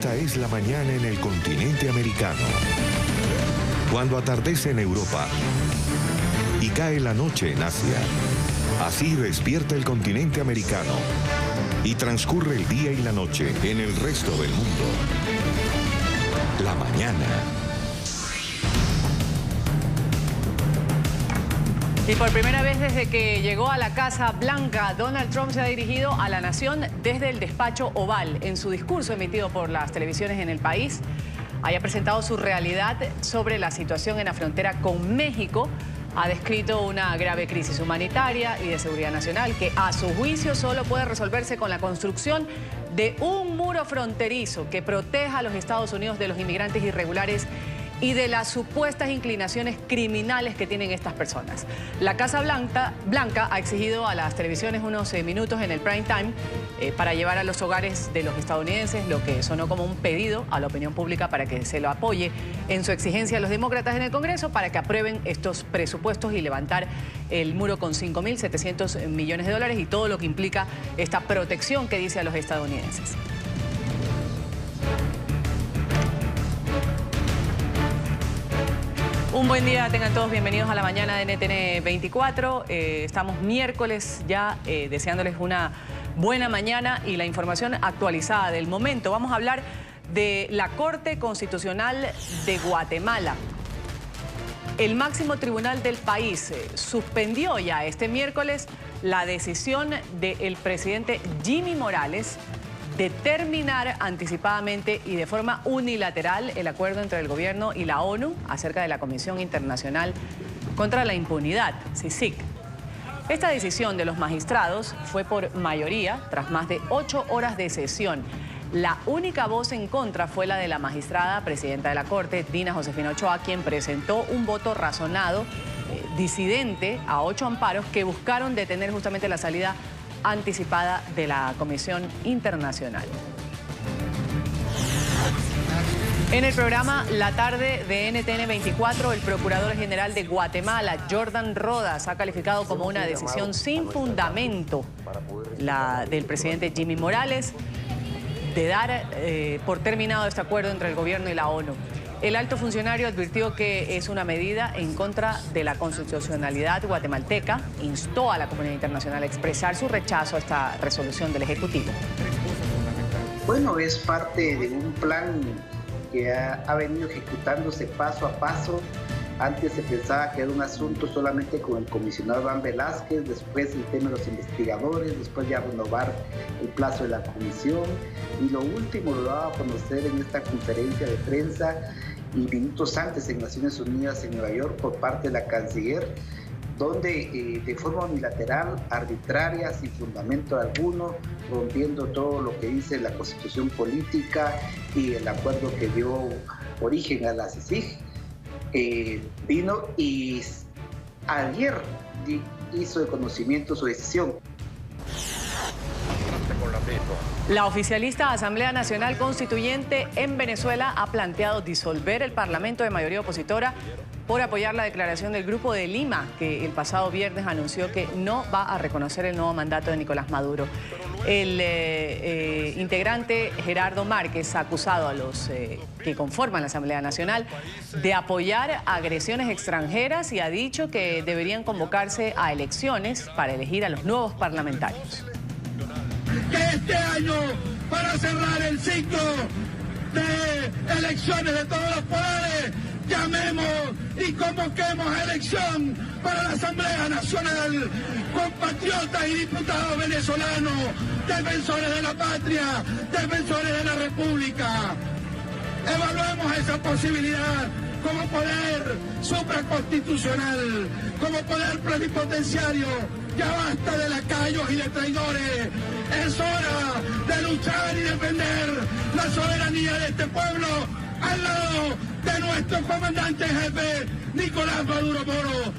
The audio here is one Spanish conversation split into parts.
Esta es la mañana en el continente americano. Cuando atardece en Europa y cae la noche en Asia. Así despierta el continente americano y transcurre el día y la noche en el resto del mundo. La mañana. Y por primera vez desde que llegó a la Casa Blanca, Donald Trump se ha dirigido a la nación desde el despacho Oval. En su discurso emitido por las televisiones en el país, haya presentado su realidad sobre la situación en la frontera con México. Ha descrito una grave crisis humanitaria y de seguridad nacional que a su juicio solo puede resolverse con la construcción de un muro fronterizo que proteja a los Estados Unidos de los inmigrantes irregulares y de las supuestas inclinaciones criminales que tienen estas personas. La Casa Blanca ha exigido a las televisiones unos minutos en el prime time para llevar a los hogares de los estadounidenses lo que sonó como un pedido a la opinión pública para que se lo apoye en su exigencia a los demócratas en el Congreso para que aprueben estos presupuestos y levantar el muro con 5.700 millones de dólares y todo lo que implica esta protección que dice a los estadounidenses. Un buen día, tengan todos bienvenidos a la mañana de NTN 24. Estamos miércoles ya deseándoles una buena mañana y la información actualizada del momento. Vamos a hablar de la Corte Constitucional de Guatemala. El máximo tribunal del país suspendió ya este miércoles la decisión del presidente Jimmy Morales de terminar anticipadamente y de forma unilateral el acuerdo entre el gobierno y la ONU acerca de la Comisión Internacional contra la Impunidad, CICIG. Esta decisión de los magistrados fue por mayoría tras más de 8 horas de sesión. La única voz en contra fue la de la magistrada presidenta de la Corte, Dina Josefina Ochoa, quien presentó un voto razonado, disidente a 8 amparos que buscaron detener justamente la salida anticipada de la Comisión Internacional. En el programa La Tarde de NTN 24, el Procurador General de Guatemala, Jordan Rodas, ha calificado como una decisión sin fundamento la del presidente Jimmy Morales de dar por terminado este acuerdo entre el gobierno y la ONU. El alto funcionario advirtió que es una medida en contra de la constitucionalidad guatemalteca. Instó a la comunidad internacional a expresar su rechazo a esta resolución del Ejecutivo. Bueno, es parte de un plan que ha venido ejecutándose paso a paso. Antes se pensaba que era un asunto solamente con el comisionado Iván Velázquez, después el tema de los investigadores, después ya renovar el plazo de la comisión. Y lo último lo daba a conocer en esta conferencia de prensa y minutos antes en Naciones Unidas en Nueva York por parte de la canciller, donde de forma unilateral, arbitraria, sin fundamento alguno, rompiendo todo lo que dice la Constitución política y el acuerdo que dio origen a la CICIG, vino y ayer hizo de conocimiento su decisión. La oficialista Asamblea Nacional Constituyente en Venezuela ha planteado disolver el Parlamento de mayoría opositora por apoyar la declaración del Grupo de Lima, que el pasado viernes anunció que no va a reconocer el nuevo mandato de Nicolás Maduro. El integrante Gerardo Márquez ha acusado a los que conforman la Asamblea Nacional de apoyar agresiones extranjeras y ha dicho que deberían convocarse a elecciones para elegir a los nuevos parlamentarios. Que este año, para cerrar el ciclo de elecciones de todos los poderes, llamemos y convoquemos a elección para la Asamblea Nacional, compatriotas y diputados venezolanos, defensores de la patria, defensores de la República. Evaluemos esa posibilidad como poder supraconstitucional, como poder plenipotenciario. Ya basta de lacayos y de traidores. Es hora de luchar y defender la soberanía de este pueblo al lado de nuestro comandante jefe, Nicolás Maduro Moro.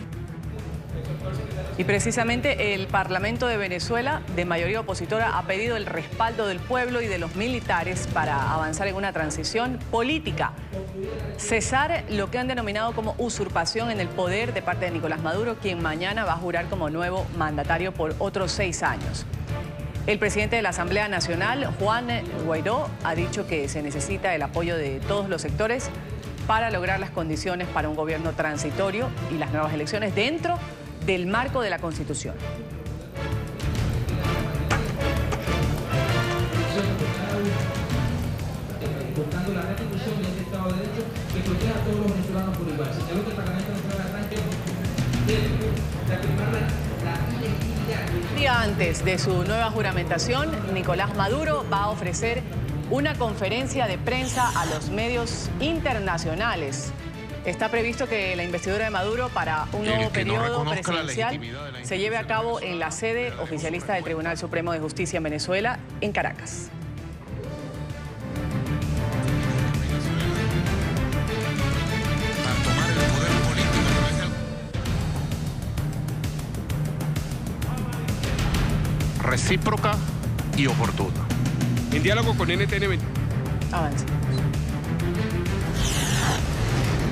Y precisamente el Parlamento de Venezuela, de mayoría opositora, ha pedido el respaldo del pueblo y de los militares para avanzar en una transición política. Cesar lo que han denominado como usurpación en el poder de parte de Nicolás Maduro, quien mañana va a jurar como nuevo mandatario por otros 6 años. El presidente de la Asamblea Nacional, Juan Guaidó, ha dicho que se necesita el apoyo de todos los sectores para lograr las condiciones para un gobierno transitorio y las nuevas elecciones dentro del marco de la Constitución. Buscando la restitución de este Estado de Derecho que proteja a todos los venezolanos por igual. Señaló que el Parlamento Nacional arranque de afirmar la ilegitimidad. Un día antes de su nueva juramentación, Nicolás Maduro va a ofrecer una conferencia de prensa a los medios internacionales. Está previsto que la investidura de Maduro para un nuevo periodo presidencial se lleve a cabo en la sede oficialista del Tribunal Supremo de Justicia en Venezuela, en Caracas. Recíproca y oportuna. En diálogo con NTN. Avancemos.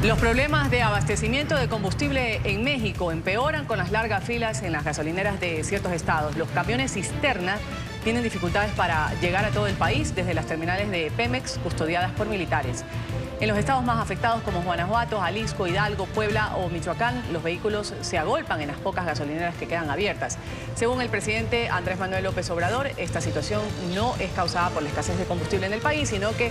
Los problemas de abastecimiento de combustible en México empeoran con las largas filas en las gasolineras de ciertos estados. Los camiones cisterna tienen dificultades para llegar a todo el país desde las terminales de Pemex custodiadas por militares. En los estados más afectados como Guanajuato, Jalisco, Hidalgo, Puebla o Michoacán, los vehículos se agolpan en las pocas gasolineras que quedan abiertas. Según el presidente Andrés Manuel López Obrador, esta situación no es causada por la escasez de combustible en el país, sino que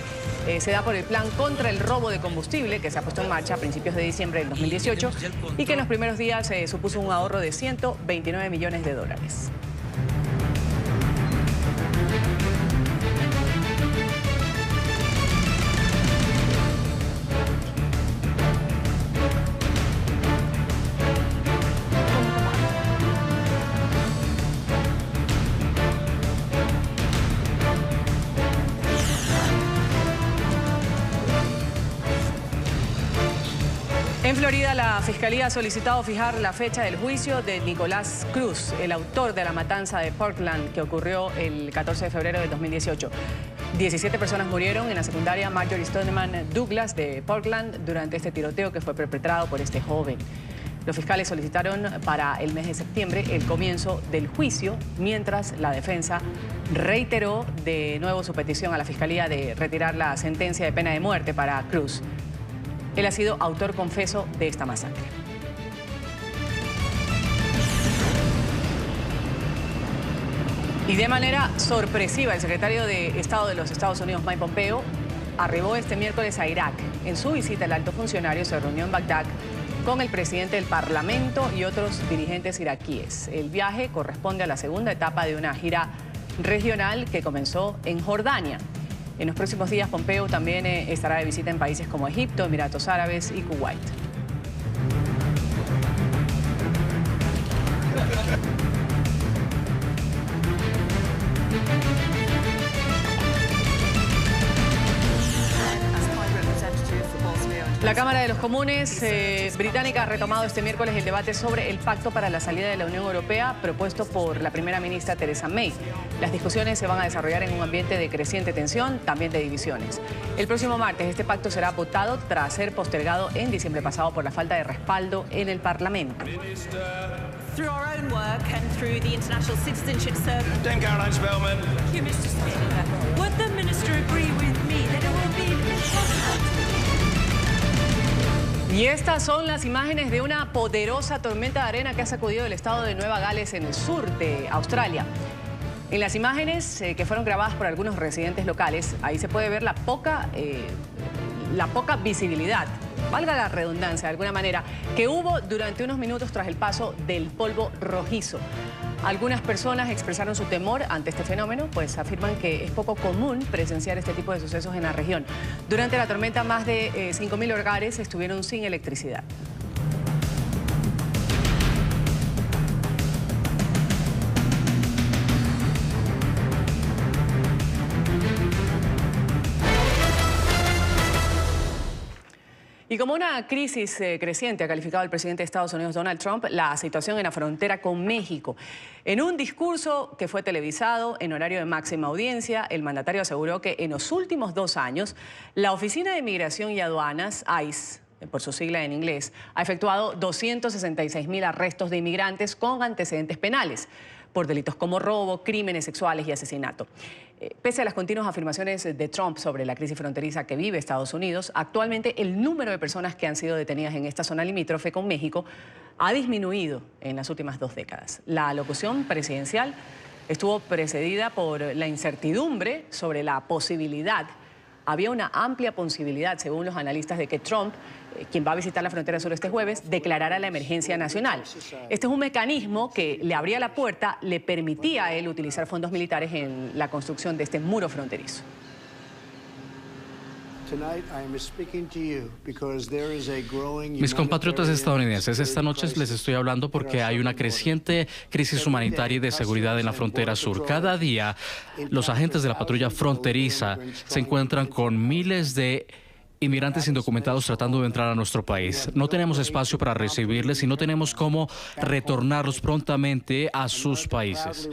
se da por el plan contra el robo de combustible que se ha puesto en marcha a principios de diciembre del 2018 y que en los primeros días supuso un ahorro de 129 millones de dólares. En Florida, la Fiscalía ha solicitado fijar la fecha del juicio de Nicolás Cruz, el autor de la matanza de Parkland que ocurrió el 14 de febrero del 2018. 17 personas murieron en la secundaria Marjorie Stoneman Douglas de Parkland durante este tiroteo que fue perpetrado por este joven. Los fiscales solicitaron para el mes de septiembre el comienzo del juicio, mientras la defensa reiteró de nuevo su petición a la Fiscalía de retirar la sentencia de pena de muerte para Cruz. Él ha sido autor confeso de esta masacre. Y de manera sorpresiva, el secretario de Estado de los Estados Unidos, Mike Pompeo, arribó este miércoles a Irak. En su visita, el alto funcionario se reunió en Bagdad con el presidente del Parlamento y otros dirigentes iraquíes. El viaje corresponde a la segunda etapa de una gira regional que comenzó en Jordania. En los próximos días, Pompeo también estará de visita en países como Egipto, Emiratos Árabes y Kuwait. La Cámara de los Comunes británica ha retomado este miércoles el debate sobre el pacto para la salida de la Unión Europea propuesto por la primera ministra Theresa May. Las discusiones se van a desarrollar en un ambiente de creciente tensión, también de divisiones. El próximo martes este pacto será votado tras ser postergado en diciembre pasado por la falta de respaldo en el Parlamento. Through our own work and through the International Citizenship Service. Dame Caroline Spellman. Thank you, Mr. Speaker. Would the Minister agree with me that it will be impossible? Y estas son las imágenes de una poderosa tormenta de arena que ha sacudido el estado de Nueva Gales en el sur de Australia. En las imágenes que fueron grabadas por algunos residentes locales, ahí se puede ver la poca visibilidad, valga la redundancia de alguna manera, que hubo durante unos minutos tras el paso del polvo rojizo. Algunas personas expresaron su temor ante este fenómeno, pues afirman que es poco común presenciar este tipo de sucesos en la región. Durante la tormenta, más de 5.000 hogares estuvieron sin electricidad. Y como una crisis creciente ha calificado el presidente de Estados Unidos, Donald Trump, la situación en la frontera con México. En un discurso que fue televisado en horario de máxima audiencia, el mandatario aseguró que en los últimos 2 años, la Oficina de Migración y Aduanas, ICE, por su sigla en inglés, ha efectuado 266.000 arrestos de inmigrantes con antecedentes penales. por delitos como robo, crímenes sexuales y asesinato. Pese a las continuas afirmaciones de Trump sobre la crisis fronteriza que vive Estados Unidos, actualmente el número de personas que han sido detenidas en esta zona limítrofe con México ha disminuido en las últimas 2 décadas. La alocución presidencial estuvo precedida por la incertidumbre sobre la posibilidad. Había una amplia posibilidad, según los analistas, de que Trump, quien va a visitar la frontera sur este jueves, declarara la emergencia nacional. Este es un mecanismo que le abría la puerta, le permitía a él utilizar fondos militares en la construcción de este muro fronterizo. Mis compatriotas estadounidenses, esta noche les estoy hablando porque hay una creciente crisis humanitaria y de seguridad en la frontera sur. Cada día, los agentes de la patrulla fronteriza se encuentran con miles de inmigrantes indocumentados tratando de entrar a nuestro país. No tenemos espacio para recibirles y no tenemos cómo retornarlos prontamente a sus países.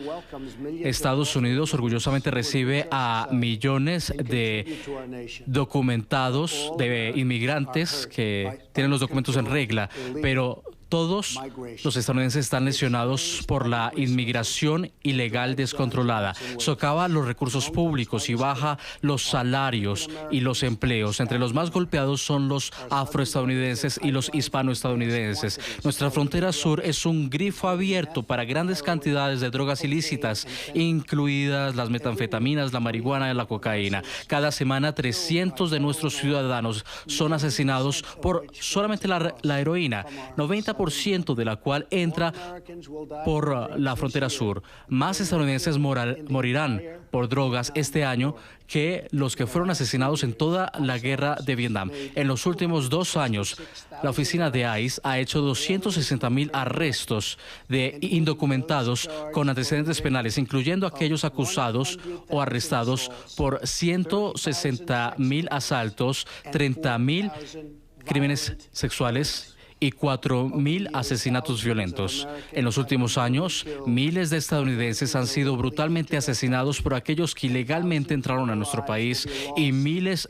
Estados Unidos orgullosamente recibe a millones de documentados, de inmigrantes que tienen los documentos en regla, pero todos los estadounidenses están lesionados por la inmigración ilegal descontrolada. Socava los recursos públicos y baja los salarios y los empleos. Entre los más golpeados son los afroestadounidenses y los hispanoestadounidenses. Nuestra frontera sur es un grifo abierto para grandes cantidades de drogas ilícitas, incluidas las metanfetaminas, la marihuana y la cocaína. Cada semana 300 de nuestros ciudadanos son asesinados por solamente la heroína. 90% de la cual entra por la frontera sur. Más estadounidenses morirán por drogas este año que los que fueron asesinados en toda la guerra de Vietnam. En los últimos 2 años, la oficina de ICE ha hecho 260,000 arrestos de indocumentados con antecedentes penales, incluyendo aquellos acusados o arrestados por 160,000 asaltos, 30,000 crímenes sexuales y 4,000 asesinatos violentos. En los últimos años, miles de estadounidenses han sido brutalmente asesinados por aquellos que ilegalmente entraron a nuestro país y miles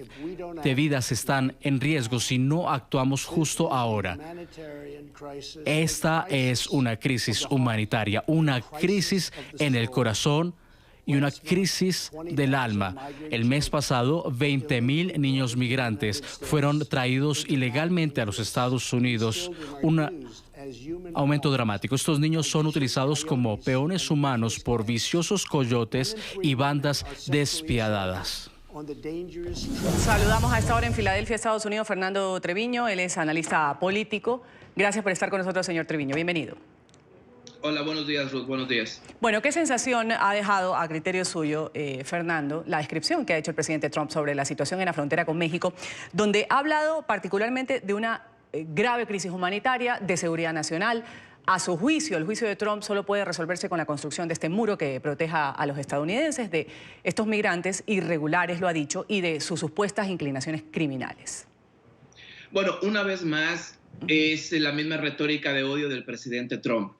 de vidas están en riesgo si no actuamos justo ahora. Esta es una crisis humanitaria, una crisis en el corazón y una crisis del alma. El mes pasado, 20,000 niños migrantes fueron traídos ilegalmente a los Estados Unidos. Un aumento dramático. Estos niños son utilizados como peones humanos por viciosos coyotes y bandas despiadadas. Saludamos a esta hora en Filadelfia, Estados Unidos, Fernando Treviño. Él es analista político. Gracias por estar con nosotros, señor Treviño. Bienvenido. Hola, buenos días, Ruth. Buenos días. Bueno, ¿qué sensación ha dejado, a criterio suyo, Fernando, la descripción que ha hecho el presidente Trump sobre la situación en la frontera con México, donde ha hablado particularmente de una grave crisis humanitaria, de seguridad nacional? A su juicio, el juicio de Trump solo puede resolverse con la construcción de este muro que proteja a los estadounidenses de estos migrantes irregulares, lo ha dicho, y de sus supuestas inclinaciones criminales. Bueno, una vez más, es la misma retórica de odio del presidente Trump.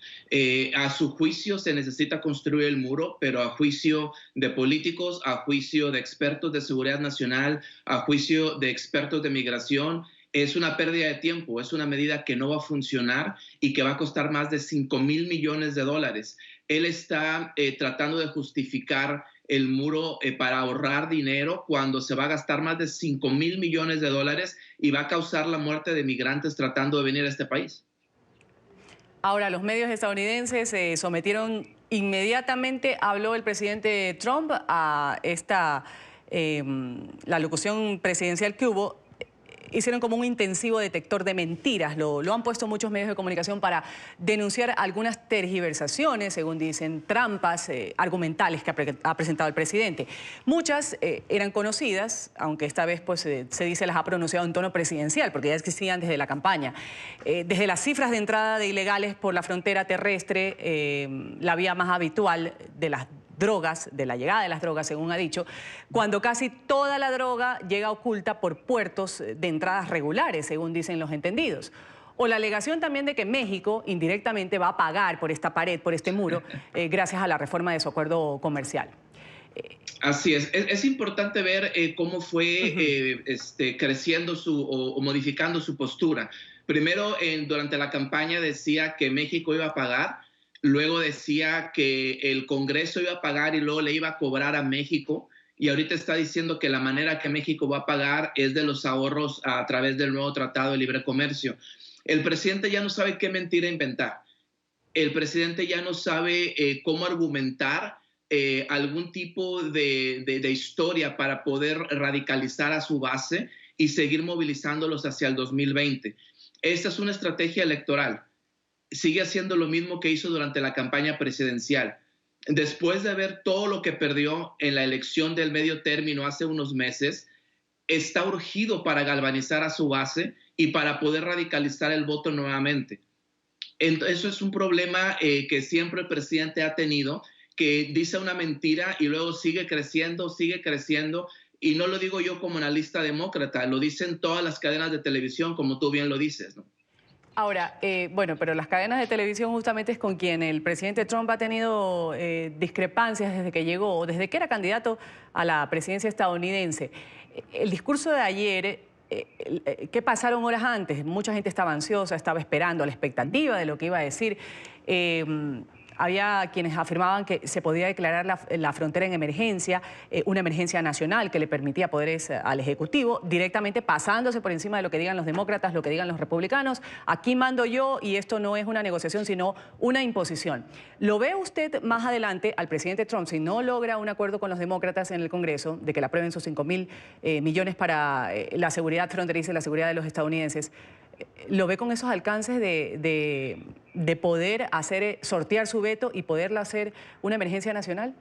A su juicio se necesita construir el muro, pero a juicio de políticos, a juicio de expertos de seguridad nacional, a juicio de expertos de migración, es una pérdida de tiempo, es una medida que no va a funcionar y que va a costar más de $5,000 millones. Él está tratando de justificar el muro para ahorrar dinero cuando se va a gastar más de $5,000 millones y va a causar la muerte de migrantes tratando de venir a este país. Ahora, los medios estadounidenses se sometieron inmediatamente, habló el presidente Trump a la locución presidencial que hubo. Hicieron como un intensivo detector de mentiras. Lo han puesto muchos medios de comunicación para denunciar algunas tergiversaciones, según dicen, trampas argumentales que ha presentado el presidente. Muchas eran conocidas, aunque esta vez pues, se dice las ha pronunciado en tono presidencial, porque ya existían desde la campaña. Desde las cifras de entrada de ilegales por la frontera terrestre, la vía más habitual de las drogas, de la llegada de las drogas, según ha dicho, cuando casi toda la droga llega oculta por puertos de entradas regulares, según dicen los entendidos. O la alegación también de que México indirectamente va a pagar por esta pared, por este muro, gracias a la reforma de su acuerdo comercial. Así es. Es importante ver cómo fue creciendo o modificando su postura. Primero, durante la campaña decía que México iba a pagar, luego decía que el Congreso iba a pagar y luego le iba a cobrar a México, y ahorita está diciendo que la manera que México va a pagar es de los ahorros a través del nuevo Tratado de Libre Comercio. El presidente ya no sabe qué mentira inventar. El presidente ya no sabe cómo argumentar algún tipo de historia para poder radicalizar a su base y seguir movilizándolos hacia el 2020. Esta es una estrategia electoral. Sigue haciendo lo mismo que hizo durante la campaña presidencial. Después de ver todo lo que perdió en la elección del medio término hace unos meses, está urgido para galvanizar a su base y para poder radicalizar el voto nuevamente. Eso es un problema que siempre el presidente ha tenido, que dice una mentira y luego sigue creciendo, y no lo digo yo como analista demócrata, lo dicen todas las cadenas de televisión, como tú bien lo dices, ¿no? Ahora, bueno, pero las cadenas de televisión justamente es con quien el presidente Trump ha tenido discrepancias desde que llegó, desde que era candidato a la presidencia estadounidense. El discurso de ayer, ¿qué pasaron horas antes? Mucha gente estaba ansiosa, estaba esperando a la expectativa de lo que iba a decir. Había quienes afirmaban que se podía declarar la frontera en emergencia, una emergencia nacional que le permitía poderes al Ejecutivo, directamente pasándose por encima de lo que digan los demócratas, lo que digan los republicanos. Aquí mando yo y esto no es una negociación, sino una imposición. ¿Lo ve usted más adelante al presidente Trump, si no logra un acuerdo con los demócratas en el Congreso, de que le aprueben sus 5.000 millones para la seguridad fronteriza y la seguridad de los estadounidenses? ¿Lo ve con esos alcances de poder sortear su veto y poderla hacer una emergencia nacional?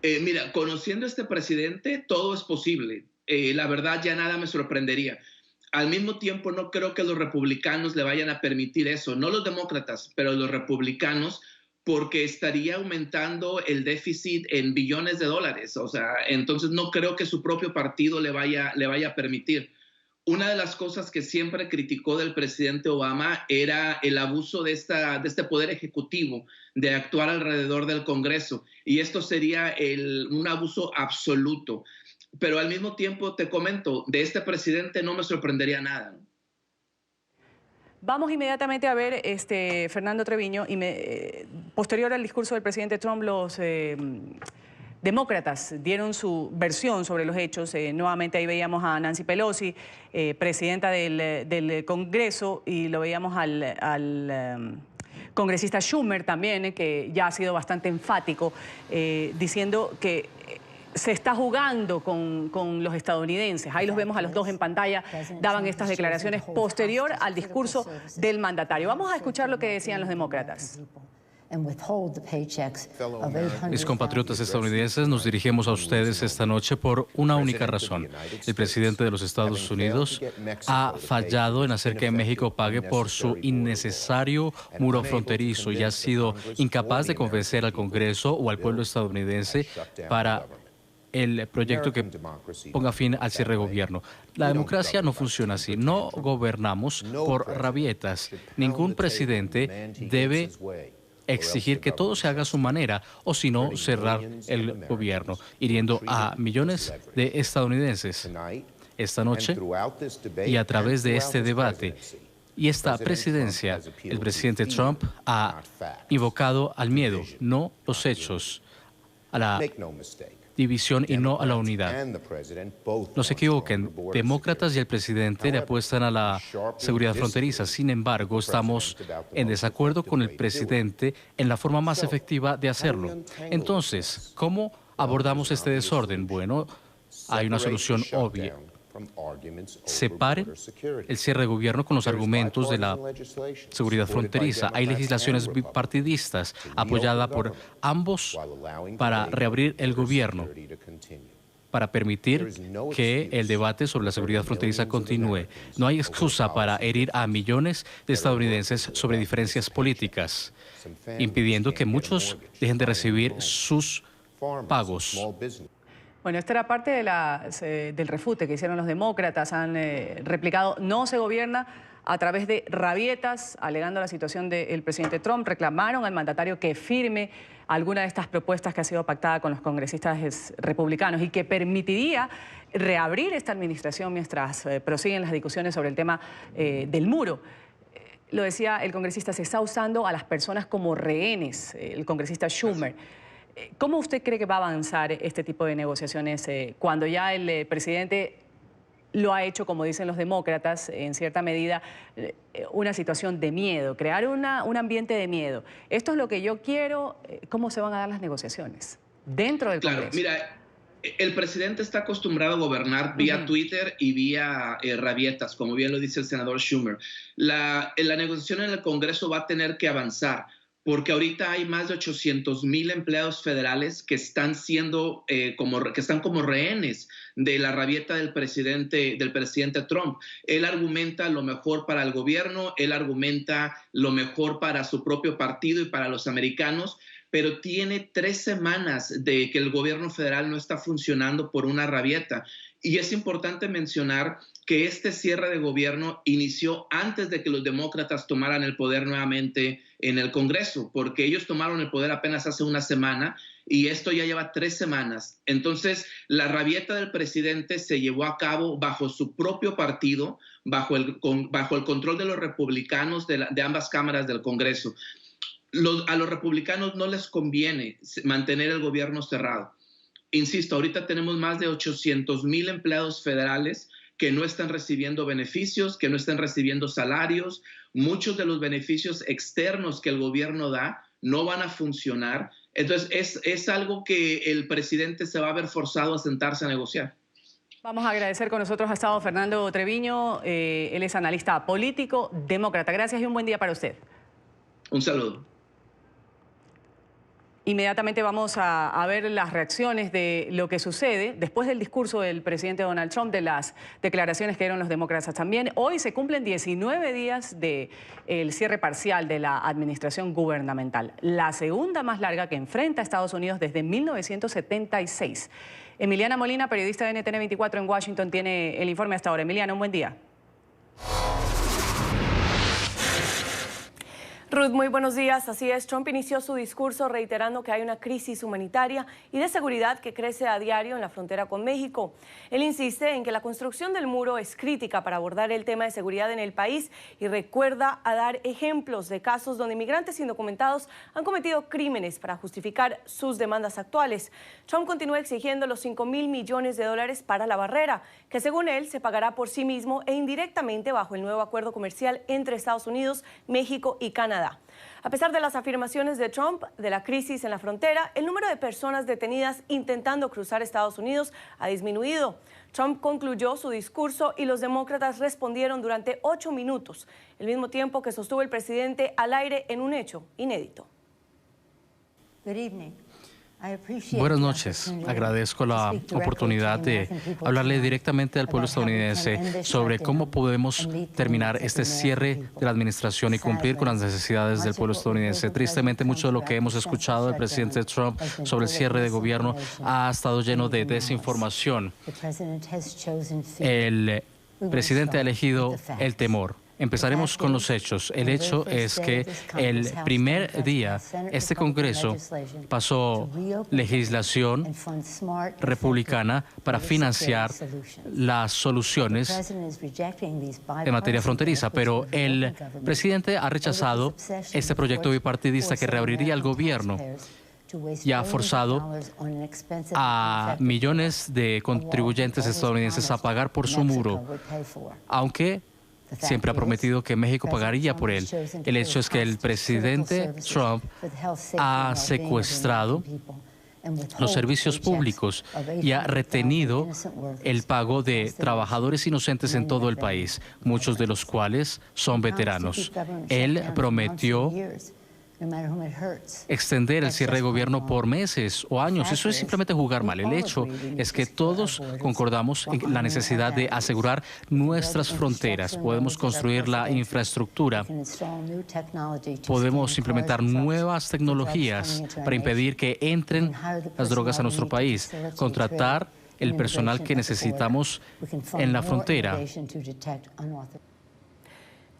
Mira, conociendo a este presidente, todo es posible. La verdad, ya nada me sorprendería. Al mismo tiempo, no creo que los republicanos le vayan a permitir eso. No los demócratas, pero los republicanos, porque estaría aumentando el déficit en billones de dólares. O sea, entonces no creo que su propio partido le vaya a permitir. Una de las cosas que siempre criticó del presidente Obama era el abuso de este poder ejecutivo, de actuar alrededor del Congreso. Y esto sería un abuso absoluto. Pero al mismo tiempo, te comento, de este presidente no me sorprendería nada. Vamos inmediatamente a ver, Fernando Treviño, posterior al discurso del presidente Trump, los demócratas dieron su versión sobre los hechos. Nuevamente ahí veíamos a Nancy Pelosi, presidenta del Congreso, y lo veíamos al congresista Schumer también, que ya ha sido bastante enfático, diciendo que se está jugando con los estadounidenses. Ahí los vemos a los dos en pantalla, daban estas declaraciones posterior al discurso del mandatario. Vamos a escuchar lo que decían los demócratas. Mis compatriotas estadounidenses, nos dirigimos a ustedes esta noche por una única razón. El presidente de los Estados Unidos ha fallado en hacer que México pague por su innecesario muro fronterizo y ha sido incapaz de convencer al Congreso o al pueblo estadounidense para el proyecto que ponga fin al cierre de gobierno. La democracia no funciona así. No gobernamos por rabietas. Ningún presidente debe exigir que todo se haga a su manera, o si no, cerrar el gobierno, hiriendo a millones de estadounidenses. Esta noche, y a través de este debate y esta presidencia, el presidente Trump ha invocado al miedo, no los hechos, a la división y no a la unidad. No se equivoquen, demócratas y el presidente le apuestan a la seguridad fronteriza. Sin embargo, estamos en desacuerdo con el presidente en la forma más efectiva de hacerlo. Entonces, ¿cómo abordamos este desorden? Bueno, hay una solución obvia. Separen el cierre de gobierno con los argumentos de la seguridad fronteriza. Hay legislaciones bipartidistas apoyada por ambos para reabrir el gobierno, para permitir que el debate sobre la seguridad fronteriza continúe. No hay excusa para herir a millones de estadounidenses sobre diferencias políticas, impidiendo que muchos dejen de recibir sus pagos. Bueno, esta era parte del refute que hicieron los demócratas. Han replicado, no se gobierna a través de rabietas, alegando la situación del presidente Trump. Reclamaron al mandatario que firme alguna de estas propuestas que ha sido pactada con los congresistas republicanos y que permitiría reabrir esta administración mientras prosiguen las discusiones sobre el tema del muro. lo decía el congresista, se está usando a las personas como rehenes, el congresista Schumer. ¿Cómo usted cree que va a avanzar este tipo de negociaciones cuando ya el presidente lo ha hecho, como dicen los demócratas, en cierta medida, una situación de miedo, crear un ambiente de miedo? Esto es lo que yo quiero. ¿Cómo se van a dar las negociaciones dentro del Congreso? Claro, mira, el presidente está acostumbrado a gobernar vía Twitter y vía rabietas, como bien lo dice el senador Schumer. La negociación en el Congreso va a tener que avanzar, porque ahorita hay más de 800,000 empleados federales que están como rehenes de la rabieta del presidente Trump. Él argumenta lo mejor para el gobierno, él argumenta lo mejor para su propio partido y para los americanos, pero tiene 3 semanas de que el gobierno federal no está funcionando por una rabieta. Y es importante mencionar que este cierre de gobierno inició antes de que los demócratas tomaran el poder nuevamente en el Congreso, porque ellos tomaron el poder apenas hace una semana y esto ya lleva 3 semanas. Entonces, la rabieta del presidente se llevó a cabo bajo su propio partido, bajo el control de los republicanos de ambas cámaras del Congreso. A los republicanos no les conviene mantener el gobierno cerrado. Insisto, ahorita tenemos más de 800,000 empleados federales que no están recibiendo beneficios, que no están recibiendo salarios. Muchos de los beneficios externos que el gobierno da no van a funcionar. Entonces, es algo que el presidente se va a ver forzado a sentarse a negociar. Vamos a agradecer con nosotros ha estado Fernando Treviño. Él es analista político, demócrata. Gracias y un buen día para usted. Un saludo. Inmediatamente vamos a ver las reacciones de lo que sucede después del discurso del presidente Donald Trump, de las declaraciones que dieron los demócratas también. Hoy se cumplen 19 días del cierre parcial de la administración gubernamental, la segunda más larga que enfrenta a Estados Unidos desde 1976. Emiliana Molina, periodista de NTN 24 en Washington, tiene el informe hasta ahora. Emiliana, un buen día. Ruth, muy buenos días. Así es, Trump inició su discurso reiterando que hay una crisis humanitaria y de seguridad que crece a diario en la frontera con México. Él insiste en que la construcción del muro es crítica para abordar el tema de seguridad en el país y recuerda a dar ejemplos de casos donde inmigrantes indocumentados han cometido crímenes para justificar sus demandas actuales. Trump continúa exigiendo los $5,000 millones para la barrera, que según él se pagará por sí mismo e indirectamente bajo el nuevo acuerdo comercial entre Estados Unidos, México y Canadá. A pesar de las afirmaciones de Trump de la crisis en la frontera, el número de personas detenidas intentando cruzar Estados Unidos ha disminuido. Trump concluyó su discurso y los demócratas respondieron durante 8 minutos, el mismo tiempo que sostuvo el presidente al aire en un hecho inédito. Buenas noches. Agradezco la oportunidad de hablarle directamente al pueblo estadounidense sobre cómo podemos terminar este cierre de la administración y cumplir con las necesidades del pueblo estadounidense. Tristemente, mucho de lo que hemos escuchado del presidente Trump sobre el cierre de gobierno ha estado lleno de desinformación. El presidente ha elegido el temor. Empezaremos con los hechos. El hecho es que el primer día este Congreso pasó legislación republicana para financiar las soluciones en materia fronteriza, pero el presidente ha rechazado este proyecto bipartidista que reabriría el gobierno y ha forzado a millones de contribuyentes estadounidenses a pagar por su muro, aunque siempre ha prometido que México pagaría por él. El hecho es que el presidente Trump ha secuestrado los servicios públicos y ha retenido el pago de trabajadores inocentes en todo el país, muchos de los cuales son veteranos. Él prometió extender el cierre de gobierno por meses o años. Eso es simplemente jugar mal. El hecho es que todos concordamos en la necesidad de asegurar nuestras fronteras. Podemos construir la infraestructura. Podemos implementar nuevas tecnologías para impedir que entren las drogas a nuestro país. Contratar el personal que necesitamos en la frontera.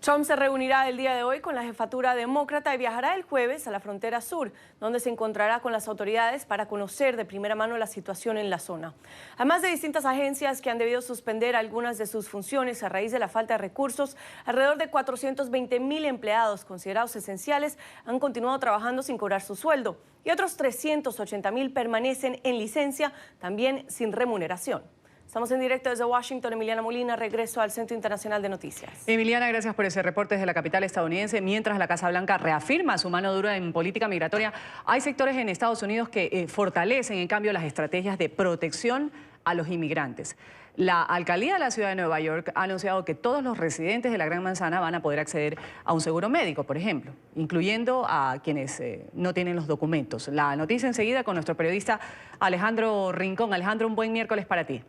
Trump se reunirá el día de hoy con la jefatura demócrata y viajará el jueves a la frontera sur, donde se encontrará con las autoridades para conocer de primera mano la situación en la zona. Además de distintas agencias que han debido suspender algunas de sus funciones a raíz de la falta de recursos, alrededor de 420,000 empleados considerados esenciales han continuado trabajando sin cobrar su sueldo y otros 380,000 permanecen en licencia, también sin remuneración. Estamos en directo desde Washington. Emiliana Molina, regreso al Centro Internacional de Noticias. Emiliana, gracias por ese reporte desde la capital estadounidense. Mientras la Casa Blanca reafirma su mano dura en política migratoria, hay sectores en Estados Unidos que fortalecen, en cambio, las estrategias de protección a los inmigrantes. La alcaldía de la ciudad de Nueva York ha anunciado que todos los residentes de la Gran Manzana van a poder acceder a un seguro médico, por ejemplo, incluyendo a quienes no tienen los documentos. La noticia enseguida con nuestro periodista Alejandro Rincón. Alejandro, un buen miércoles para ti.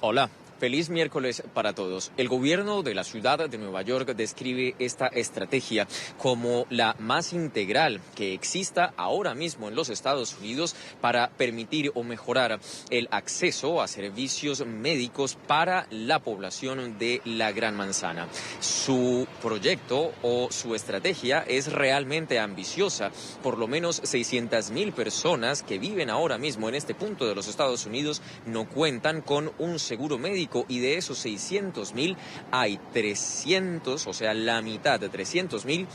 Hola, feliz miércoles para todos. El gobierno de la ciudad de Nueva York describe esta estrategia como la más integral que exista ahora mismo en los Estados Unidos para permitir o mejorar el acceso a servicios médicos para la población de la Gran Manzana. Su proyecto o su estrategia es realmente ambiciosa. Por lo menos 600,000 personas que viven ahora mismo en este punto de los Estados Unidos no cuentan con un seguro médico, y de esos 600,000 hay 300, o sea, la mitad de 300,000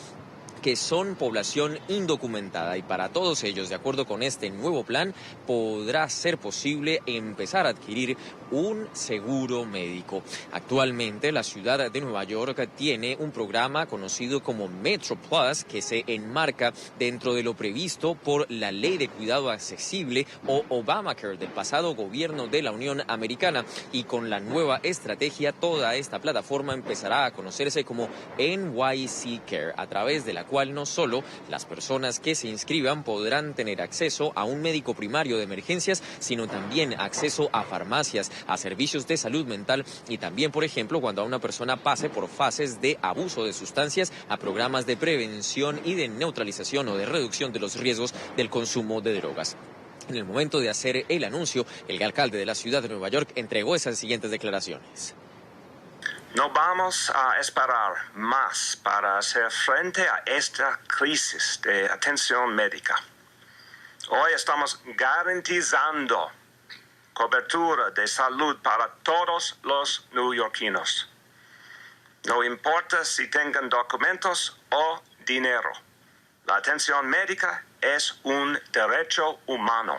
que son población indocumentada, y para todos ellos, de acuerdo con este nuevo plan, podrá ser posible empezar a adquirir un seguro médico. Actualmente la ciudad de Nueva York tiene un programa conocido como Metro Plus que se enmarca dentro de lo previsto por la Ley de Cuidado Accesible o Obamacare del pasado gobierno de la Unión Americana, y con la nueva estrategia toda esta plataforma empezará a conocerse como NYC Care, a través de la cual no solo las personas que se inscriban podrán tener acceso a un médico primario de emergencias, sino también acceso a farmacias, a servicios de salud mental y también, por ejemplo, cuando a una persona pase por fases de abuso de sustancias, a programas de prevención y de neutralización o de reducción de los riesgos del consumo de drogas. En el momento de hacer el anuncio, el alcalde de la ciudad de Nueva York entregó esas siguientes declaraciones. No vamos a esperar más para hacer frente a esta crisis de atención médica. Hoy estamos garantizando cobertura de salud para todos los neoyorquinos. No importa si tengan documentos o dinero. La atención médica es un derecho humano.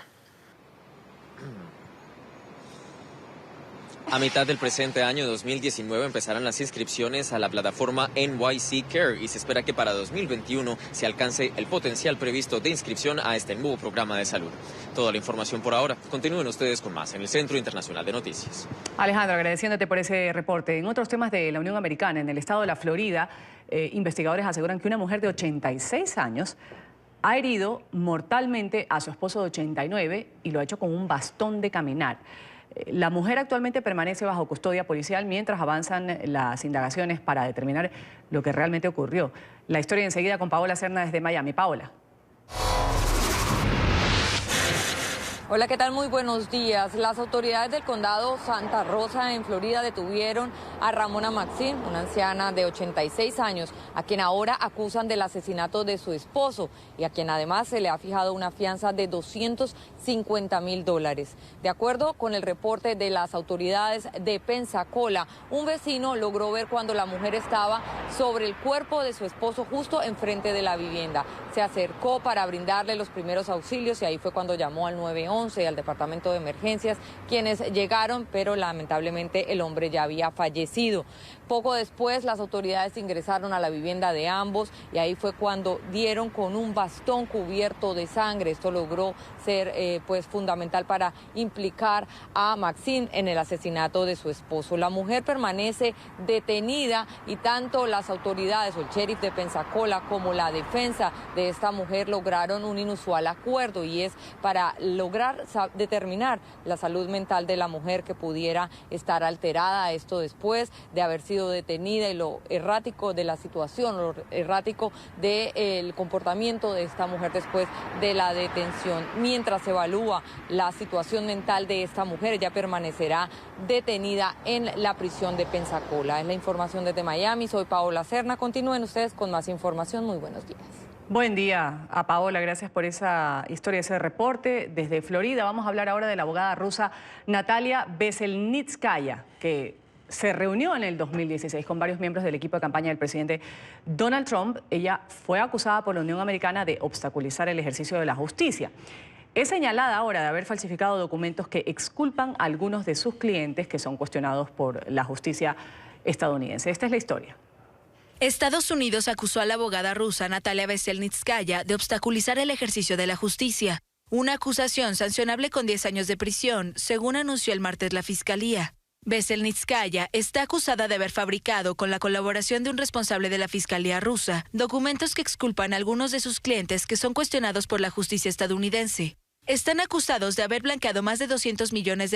A mitad del presente año 2019 empezarán las inscripciones a la plataforma NYC Care y se espera que para 2021 se alcance el potencial previsto de inscripción a este nuevo programa de salud. Toda la información por ahora. Continúen ustedes con más en el Centro Internacional de Noticias. Alejandro, agradeciéndote por ese reporte. En otros temas de la Unión Americana, en el estado de la Florida, investigadores aseguran que una mujer de 86 años ha herido mortalmente a su esposo de 89 y lo ha hecho con un bastón de caminar. La mujer actualmente permanece bajo custodia policial mientras avanzan las indagaciones para determinar lo que realmente ocurrió. La historia enseguida con Paola Serna desde Miami. Paola. Hola, ¿qué tal? Muy buenos días. Las autoridades del condado Santa Rosa en Florida detuvieron a Ramona Maxine, una anciana de 86 años, a quien ahora acusan del asesinato de su esposo y a quien además se le ha fijado una fianza de $250,000. De acuerdo con el reporte de las autoridades de Pensacola, un vecino logró ver cuando la mujer estaba sobre el cuerpo de su esposo justo enfrente de la vivienda. Se acercó para brindarle los primeros auxilios y ahí fue cuando llamó al 911 y al departamento de emergencias, quienes llegaron, pero lamentablemente el hombre ya había fallecido. Poco después las autoridades ingresaron a la vivienda de ambos y ahí fue cuando dieron con un bastón cubierto de sangre. Esto logró ser pues fundamental para implicar a Maxine en el asesinato de su esposo. La mujer permanece detenida y tanto las autoridades o el sheriff de Pensacola como la defensa de esta mujer lograron un inusual acuerdo, y es para lograr determinar la salud mental de la mujer que pudiera estar alterada, esto después de haber sido detenida, y lo errático de la situación, lo errático del comportamiento de esta mujer después de la detención. Mientras se evalúa la situación mental de esta mujer, ella permanecerá detenida en la prisión de Pensacola. Es la información desde Miami. Soy Paola Serna. Continúen ustedes con más información. Muy buenos días. Buen día a Paola, gracias por esa historia, ese reporte. Desde Florida vamos a hablar ahora de la abogada rusa Natalia Veselnitskaya, que se reunió en el 2016 con varios miembros del equipo de campaña del presidente Donald Trump. Ella fue acusada por la Unión Americana de obstaculizar el ejercicio de la justicia. Es señalada ahora de haber falsificado documentos que exculpan a algunos de sus clientes que son cuestionados por la justicia estadounidense. Esta es la historia. Estados Unidos acusó a la abogada rusa Natalia Veselnitskaya de obstaculizar el ejercicio de la justicia, una acusación sancionable con 10 años de prisión, según anunció el martes la Fiscalía. Veselnitskaya está acusada de haber fabricado, con la colaboración de un responsable de la Fiscalía rusa, documentos que exculpan a algunos de sus clientes que son cuestionados por la justicia estadounidense. Están acusados de haber blanqueado más de $200 millones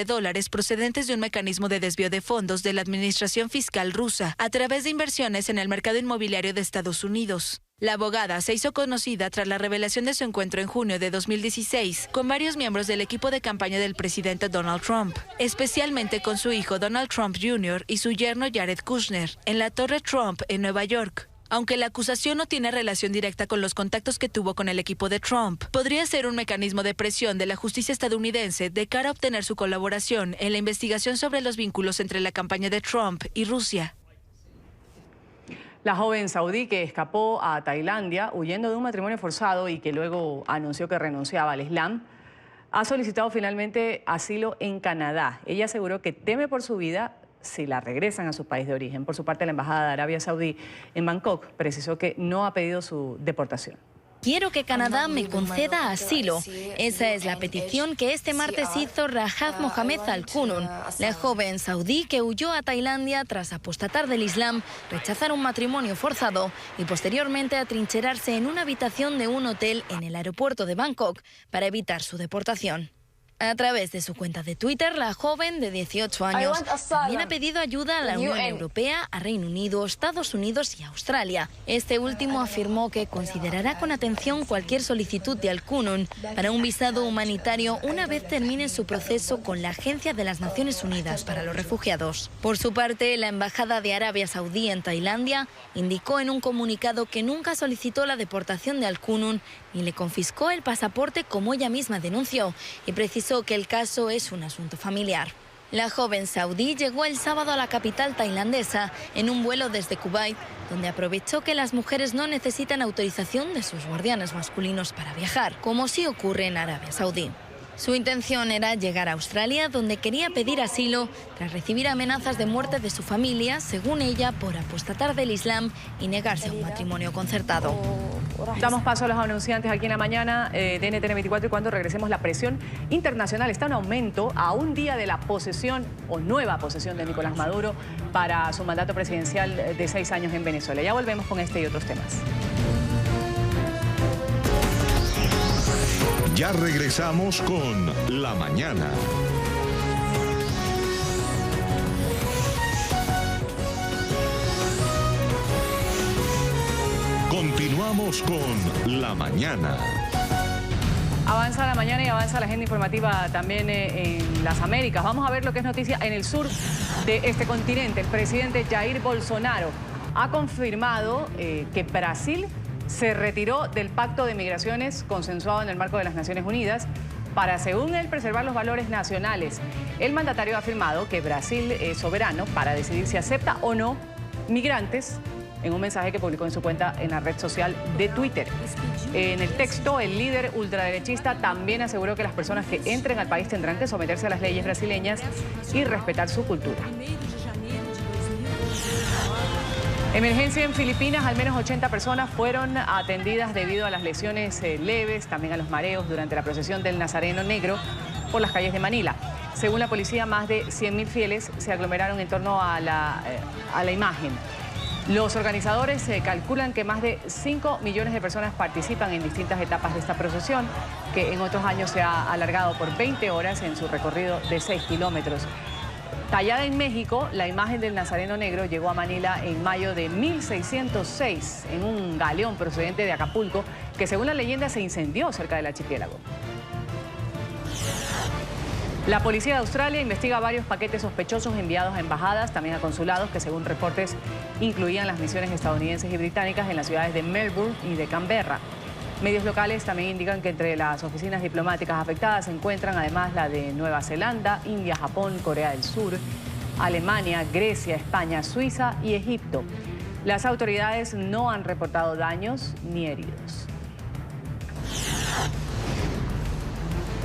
procedentes de un mecanismo de desvío de fondos de la Administración Fiscal rusa a través de inversiones en el mercado inmobiliario de Estados Unidos. La abogada se hizo conocida tras la revelación de su encuentro en junio de 2016 con varios miembros del equipo de campaña del presidente Donald Trump, especialmente con su hijo Donald Trump Jr. y su yerno Jared Kushner, en la Torre Trump en Nueva York. Aunque la acusación no tiene relación directa con los contactos que tuvo con el equipo de Trump, podría ser un mecanismo de presión de la justicia estadounidense de cara a obtener su colaboración en la investigación sobre los vínculos entre la campaña de Trump y Rusia. La joven saudí que escapó a Tailandia huyendo de un matrimonio forzado y que luego anunció que renunciaba al Islam, ha solicitado finalmente asilo en Canadá. Ella aseguró que teme por su vida si la regresan a su país de origen. Por su parte, la Embajada de Arabia Saudí en Bangkok precisó que no ha pedido su deportación. Quiero que Canadá me conceda asilo. Esa es la petición que este martes hizo Rajab Mohamed Al-Qunun, la joven saudí que huyó a Tailandia tras apostatar del Islam, rechazar un matrimonio forzado y posteriormente atrincherarse en una habitación de un hotel en el aeropuerto de Bangkok para evitar su deportación. A través de su cuenta de Twitter, la joven de 18 años también ha pedido ayuda a la Unión Europea, a Reino Unido, Estados Unidos y Australia. Este último afirmó que considerará con atención cualquier solicitud de Al-Qunun para un visado humanitario una vez termine su proceso con la Agencia de las Naciones Unidas para los Refugiados. Por su parte, la Embajada de Arabia Saudí en Tailandia indicó en un comunicado que nunca solicitó la deportación de Al-Qunun ni le confiscó el pasaporte, como ella misma denunció, y precisó que el caso es un asunto familiar. La joven saudí llegó el sábado a la capital tailandesa en un vuelo desde Kuwait, donde aprovechó que las mujeres no necesitan autorización de sus guardianes masculinos para viajar, como sí ocurre en Arabia Saudí. Su intención era llegar a Australia, donde quería pedir asilo tras recibir amenazas de muerte de su familia, según ella, por apostatar del Islam y negarse a un matrimonio concertado. Damos paso a los anunciantes aquí en la mañana de NTN 24 y cuando regresemos la presión internacional está en aumento a un día de la posesión o nueva posesión de Nicolás Maduro para su mandato presidencial de 6 años en Venezuela. Ya volvemos con este y otros temas. Ya regresamos con La Mañana. Continuamos con La Mañana. Avanza la mañana y avanza la agenda informativa también en las Américas. Vamos a ver lo que es noticia en el sur de este continente. El presidente Jair Bolsonaro ha confirmado que Brasil se retiró del pacto de migraciones consensuado en el marco de las Naciones Unidas para, según él, preservar los valores nacionales. El mandatario ha afirmado que Brasil es soberano para decidir si acepta o no migrantes en un mensaje que publicó en su cuenta en la red social de Twitter. En el texto, el líder ultraderechista también aseguró que las personas que entren al país tendrán que someterse a las leyes brasileñas y respetar su cultura. Emergencia en Filipinas, al menos 80 personas fueron atendidas debido a las lesiones leves, también a los mareos durante la procesión del Nazareno Negro por las calles de Manila. Según la policía, más de 100.000 fieles se aglomeraron en torno a la imagen. Los organizadores calculan que más de 5 millones de personas participan en distintas etapas de esta procesión, que en otros años se ha alargado por 20 horas en su recorrido de 6 kilómetros. Tallada en México, la imagen del Nazareno Negro llegó a Manila en mayo de 1606 en un galeón procedente de Acapulco que, según la leyenda, se incendió cerca del archipiélago. La policía de Australia investiga varios paquetes sospechosos enviados a embajadas, también a consulados, que según reportes incluían las misiones estadounidenses y británicas en las ciudades de Melbourne y de Canberra. Medios locales también indican que entre las oficinas diplomáticas afectadas se encuentran además la de Nueva Zelanda, India, Japón, Corea del Sur, Alemania, Grecia, España, Suiza y Egipto. Las autoridades no han reportado daños ni heridos.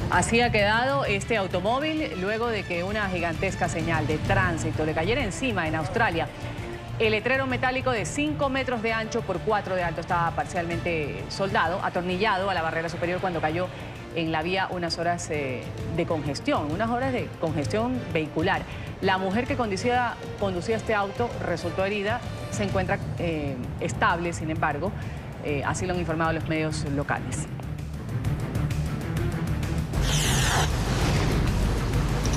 Así ha quedado este automóvil luego de que una gigantesca señal de tránsito le cayera encima en Australia. El letrero metálico de 5 metros de ancho por 4 de alto estaba parcialmente soldado, atornillado a la barrera superior cuando cayó en la vía unas horas de congestión vehicular. La mujer que conducía este auto resultó herida, se encuentra estable, sin embargo, así lo han informado los medios locales.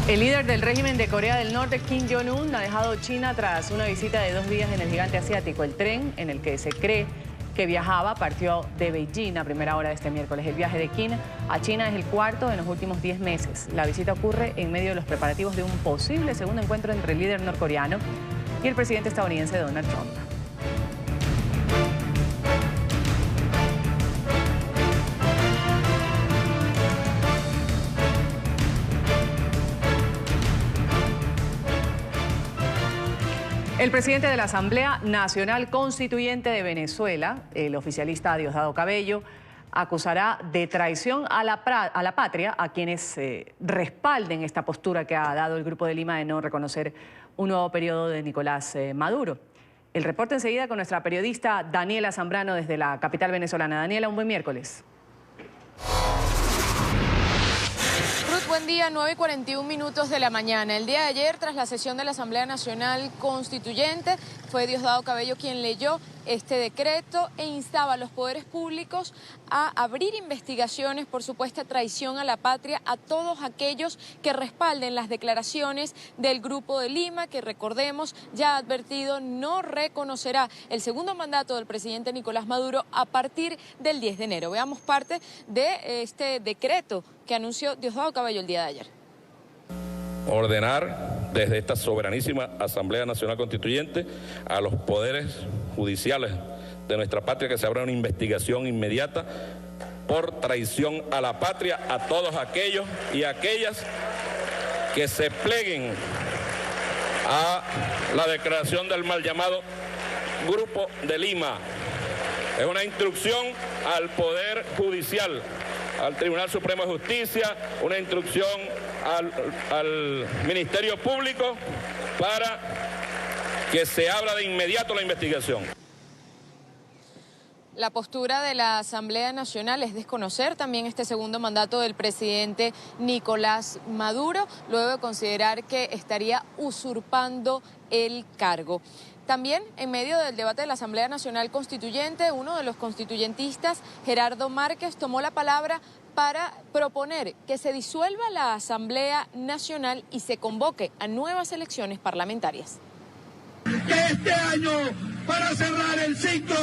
El líder del régimen de Corea del Norte, Kim Jong-un, ha dejado China tras una visita de 2 días en el gigante asiático. El tren en el que se cree que viajaba partió de Beijing a primera hora de este miércoles. El viaje de Kim a China es el cuarto en los últimos 10 meses. La visita ocurre en medio de los preparativos de un posible segundo encuentro entre el líder norcoreano y el presidente estadounidense Donald Trump. El presidente de la Asamblea Nacional Constituyente de Venezuela, el oficialista Diosdado Cabello, acusará de traición a la patria a quienes respalden esta postura que ha dado el Grupo de Lima de no reconocer un nuevo periodo de Nicolás Maduro. El reporte enseguida con nuestra periodista Daniela Zambrano desde la capital venezolana. Daniela, un buen miércoles. Buen día, 9:41 de la mañana. El día de ayer, tras la sesión de la Asamblea Nacional Constituyente, fue Diosdado Cabello quien leyó este decreto e instaba a los poderes públicos a abrir investigaciones por supuesta traición a la patria a todos aquellos que respalden las declaraciones del Grupo de Lima, que recordemos ya ha advertido no reconocerá el segundo mandato del presidente Nicolás Maduro a partir del 10 de enero. Veamos parte de este decreto que anunció Diosdado Cabello el día de ayer. Ordenar desde esta soberanísima Asamblea Nacional Constituyente a los poderes judiciales de nuestra patria que se abra una investigación inmediata por traición a la patria a todos aquellos y aquellas que se pleguen a la declaración del mal llamado Grupo de Lima. Es una instrucción al Poder Judicial, al Tribunal Supremo de Justicia, una instrucción al Ministerio Público para que se abra de inmediato la investigación. La postura de la Asamblea Nacional es desconocer también este segundo mandato del presidente Nicolás Maduro, luego de considerar que estaría usurpando el cargo. También, en medio del debate de la Asamblea Nacional Constituyente, uno de los constituyentistas, Gerardo Márquez, tomó la palabra para proponer que se disuelva la Asamblea Nacional y se convoque a nuevas elecciones parlamentarias. Que este año, para cerrar el ciclo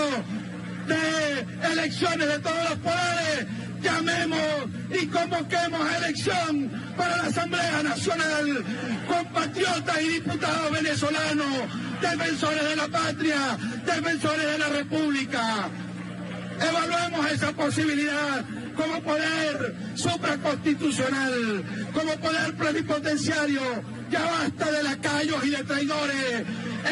de elecciones de todos los poderes, llamemos y convoquemos a elección para la Asamblea Nacional, compatriotas y diputados venezolanos, defensores de la patria, defensores de la República. Evaluemos esa posibilidad como poder supraconstitucional, como poder plenipotenciario. Ya basta de lacayos y de traidores.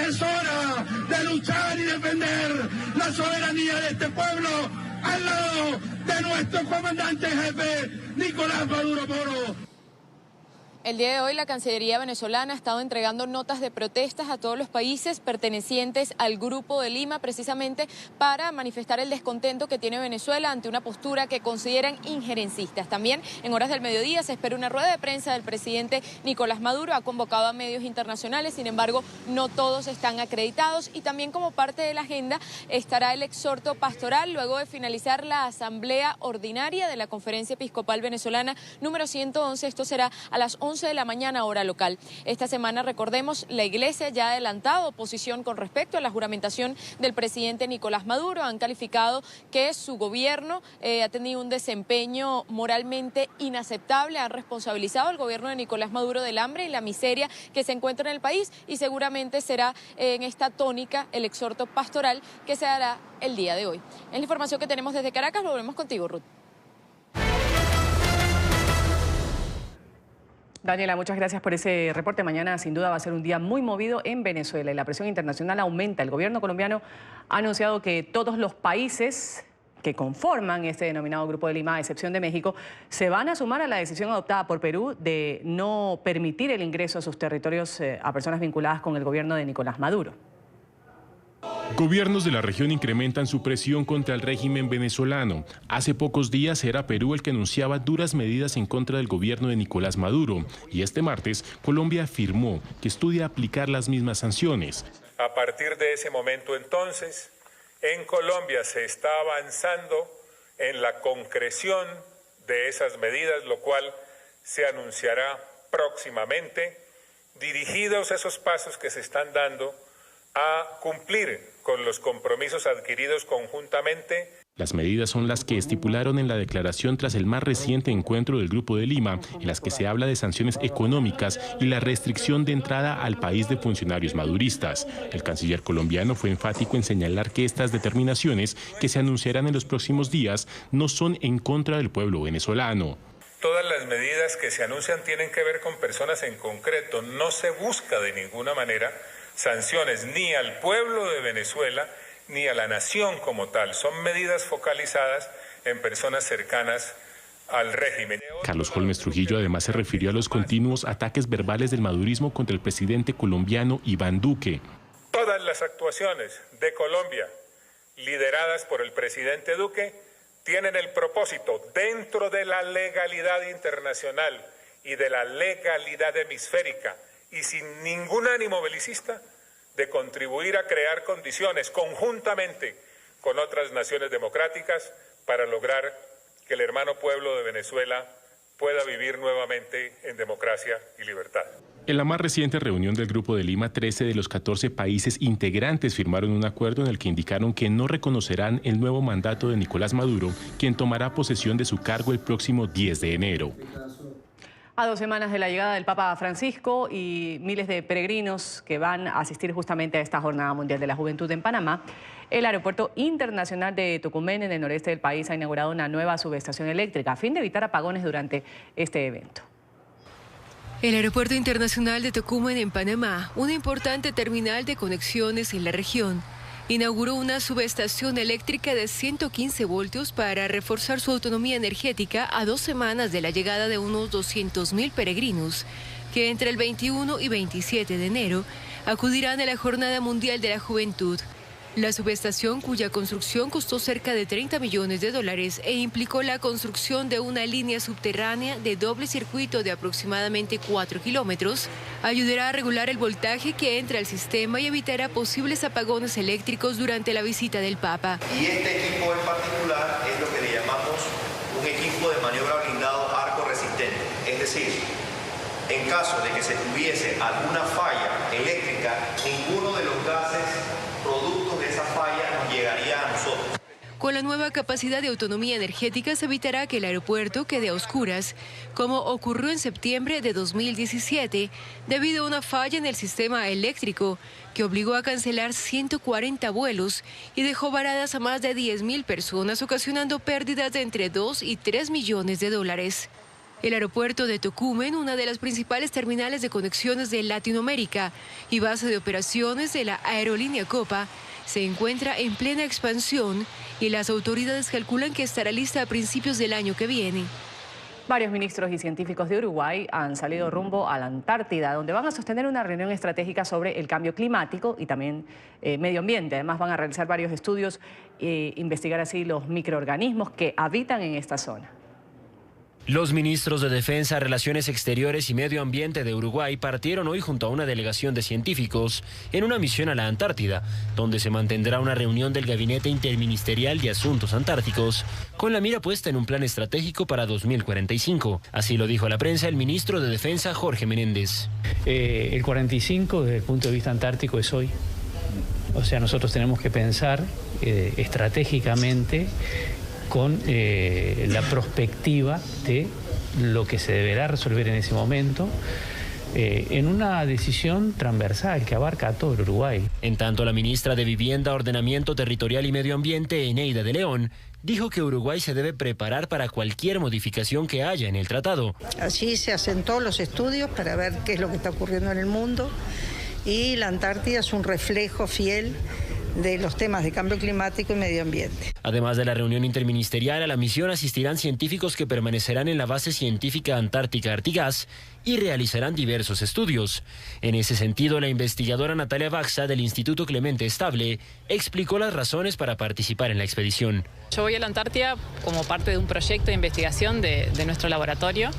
Es hora de luchar y defender la soberanía de este pueblo al lado de nuestro comandante jefe, Nicolás Maduro Moro. El día de hoy la Cancillería venezolana ha estado entregando notas de protestas a todos los países pertenecientes al Grupo de Lima, precisamente para manifestar el descontento que tiene Venezuela ante una postura que consideran injerencistas. También en horas del mediodía se espera una rueda de prensa del presidente Nicolás Maduro. Ha convocado a medios internacionales, sin embargo, no todos están acreditados. Y también como parte de la agenda estará el exhorto pastoral luego de finalizar la asamblea ordinaria de la Conferencia Episcopal Venezolana número 111. Esto será a las 11 de la mañana, hora local. Esta semana, recordemos, la Iglesia ya ha adelantado posición con respecto a la juramentación del presidente Nicolás Maduro. Han calificado que su gobierno ha tenido un desempeño moralmente inaceptable. Han responsabilizado al gobierno de Nicolás Maduro del hambre y la miseria que se encuentra en el país, y seguramente será en esta tónica el exhorto pastoral que se dará el día de hoy. Es la información que tenemos desde Caracas. Volvemos contigo, Ruth. Daniela, muchas gracias por ese reporte. Mañana sin duda va a ser un día muy movido en Venezuela y la presión internacional aumenta. El gobierno colombiano ha anunciado que todos los países que conforman este denominado Grupo de Lima, a excepción de México, se van a sumar a la decisión adoptada por Perú de no permitir el ingreso a sus territorios a personas vinculadas con el gobierno de Nicolás Maduro. Gobiernos de la región incrementan su presión contra el régimen venezolano. Hace pocos días era Perú el que anunciaba duras medidas en contra del gobierno de Nicolás Maduro. Y este martes, Colombia afirmó que estudia aplicar las mismas sanciones. A partir de ese momento entonces, en Colombia se está avanzando en la concreción de esas medidas, lo cual se anunciará próximamente, dirigidos esos pasos que se están dando a cumplir con los compromisos adquiridos conjuntamente. Las medidas son las que estipularon en la declaración tras el más reciente encuentro del Grupo de Lima, en las que se habla de sanciones económicas y la restricción de entrada al país de funcionarios maduristas. El canciller colombiano fue enfático en señalar que estas determinaciones, que se anunciarán en los próximos días, no son en contra del pueblo venezolano. Todas las medidas que se anuncian tienen que ver con personas en concreto. No se busca de ninguna manera sanciones ni al pueblo de Venezuela ni a la nación como tal. Son medidas focalizadas en personas cercanas al régimen. Carlos Holmes Trujillo además se refirió a los continuos ataques verbales del madurismo contra el presidente colombiano Iván Duque. Todas las actuaciones de Colombia lideradas por el presidente Duque tienen el propósito, dentro de la legalidad internacional y de la legalidad hemisférica, y sin ningún ánimo belicista, de contribuir a crear condiciones conjuntamente con otras naciones democráticas para lograr que el hermano pueblo de Venezuela pueda vivir nuevamente en democracia y libertad. En la más reciente reunión del Grupo de Lima, 13 de los 14 países integrantes firmaron un acuerdo en el que indicaron que no reconocerán el nuevo mandato de Nicolás Maduro, quien tomará posesión de su cargo el próximo 10 de enero. A 2 semanas de la llegada del Papa Francisco y miles de peregrinos que van a asistir justamente a esta Jornada Mundial de la Juventud en Panamá, el Aeropuerto Internacional de Tocumen, en el noreste del país, ha inaugurado una nueva subestación eléctrica a fin de evitar apagones durante este evento. El Aeropuerto Internacional de Tocumen en Panamá, una importante terminal de conexiones en la región, inauguró una subestación eléctrica de 115 voltios para reforzar su autonomía energética a 2 semanas de la llegada de unos 200.000 peregrinos que entre el 21 y 27 de enero acudirán a la Jornada Mundial de la Juventud. La subestación, cuya construcción costó cerca de $30 millones e implicó la construcción de una línea subterránea de doble circuito de aproximadamente 4 kilómetros, ayudará a regular el voltaje que entra al sistema y evitará posibles apagones eléctricos durante la visita del Papa. Y este equipo en particular es lo que le llamamos un equipo de maniobra blindado arco resistente. Es decir, en caso de que se tuviese alguna falla eléctrica, ninguno de los gases productos de esa falla nos llegaría a nosotros. Con la nueva capacidad de autonomía energética se evitará que el aeropuerto quede a oscuras, como ocurrió en septiembre de 2017, debido a una falla en el sistema eléctrico que obligó a cancelar 140 vuelos y dejó varadas a más de 10.000 personas, ocasionando pérdidas de entre 2 y 3 millones de dólares. El aeropuerto de Tocumen, una de las principales terminales de conexiones de Latinoamérica y base de operaciones de la aerolínea Copa, se encuentra en plena expansión y las autoridades calculan que estará lista a principios del año que viene. Varios ministros y científicos de Uruguay han salido rumbo a la Antártida, donde van a sostener una reunión estratégica sobre el cambio climático y también medio ambiente. Además, van a realizar varios estudios e investigar así los microorganismos que habitan en esta zona. Los ministros de Defensa, Relaciones Exteriores y Medio Ambiente de Uruguay partieron hoy junto a una delegación de científicos en una misión a la Antártida, donde se mantendrá una reunión del Gabinete Interministerial de Asuntos Antárticos, con la mira puesta en un plan estratégico para 2045. Así lo dijo a la prensa el ministro de Defensa, Jorge Menéndez. El 45, desde el punto de vista antártico, es hoy. O sea, nosotros tenemos que pensar estratégicamente con la perspectiva de lo que se deberá resolver en ese momento, en una decisión transversal que abarca a todo el Uruguay. En tanto, la ministra de Vivienda, Ordenamiento Territorial y Medio Ambiente, Eneida de León, dijo que Uruguay se debe preparar para cualquier modificación que haya en el tratado. Allí se hacen todos los estudios para ver qué es lo que está ocurriendo en el mundo, y la Antártida es un reflejo fiel de los temas de cambio climático y medio ambiente. Además de la reunión interministerial, a la misión asistirán científicos que permanecerán en la base científica antártica Artigas y realizarán diversos estudios. En ese sentido, la investigadora Natalia Baxa del Instituto Clemente Estable explicó las razones para participar en la expedición. Yo voy a la Antártida como parte de un proyecto de investigación de nuestro laboratorio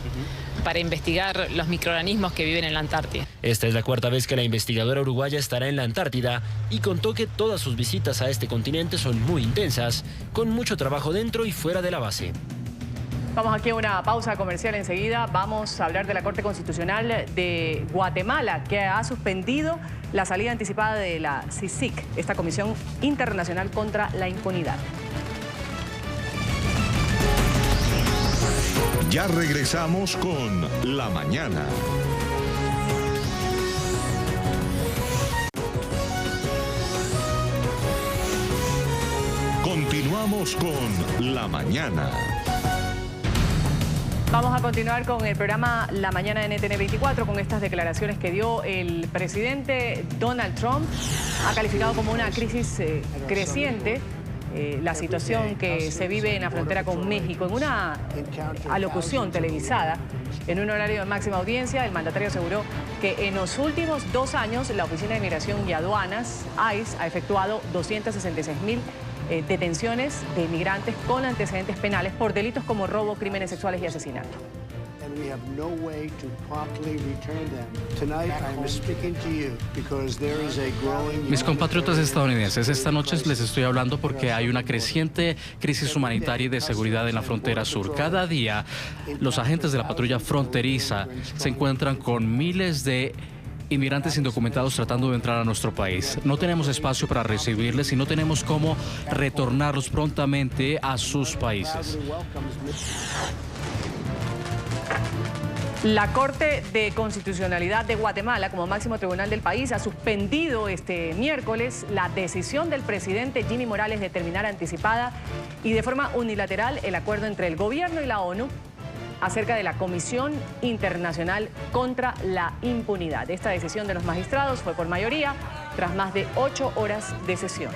para investigar los microorganismos que viven en la Antártida. Esta es la cuarta vez que la investigadora uruguaya estará en la Antártida y contó que todas sus visitas a este continente son muy intensas, con mucho trabajo dentro y fuera de la base. Vamos aquí a una pausa comercial enseguida. Vamos a hablar de la Corte Constitucional de Guatemala, que ha suspendido la salida anticipada de la CICIG, esta Comisión Internacional contra la Impunidad. Ya regresamos con La Mañana. Continuamos con La Mañana. Vamos a continuar con el programa La Mañana de NTN 24 con estas declaraciones que dio el presidente Donald Trump. Ha calificado como una crisis creciente la situación que se vive en la frontera con México. En una alocución televisada, en un horario de máxima audiencia, el mandatario aseguró que en los últimos 2 años la Oficina de Inmigración y Aduanas, ICE, ha efectuado 266.000 detenciones de inmigrantes con antecedentes penales por delitos como robo, crímenes sexuales y asesinato. Mis compatriotas estadounidenses, esta noche les estoy hablando porque hay una creciente crisis humanitaria y de seguridad en la frontera sur. Cada día los agentes de la patrulla fronteriza se encuentran con miles de inmigrantes indocumentados tratando de entrar a nuestro país. No tenemos espacio para recibirles y no tenemos cómo retornarlos prontamente a sus países. La Corte de Constitucionalidad de Guatemala, como máximo tribunal del país, ha suspendido este miércoles la decisión del presidente Jimmy Morales de terminar anticipada y de forma unilateral el acuerdo entre el gobierno y la ONU acerca de la Comisión Internacional contra la Impunidad. Esta decisión de los magistrados fue por mayoría tras más de 8 horas de sesión.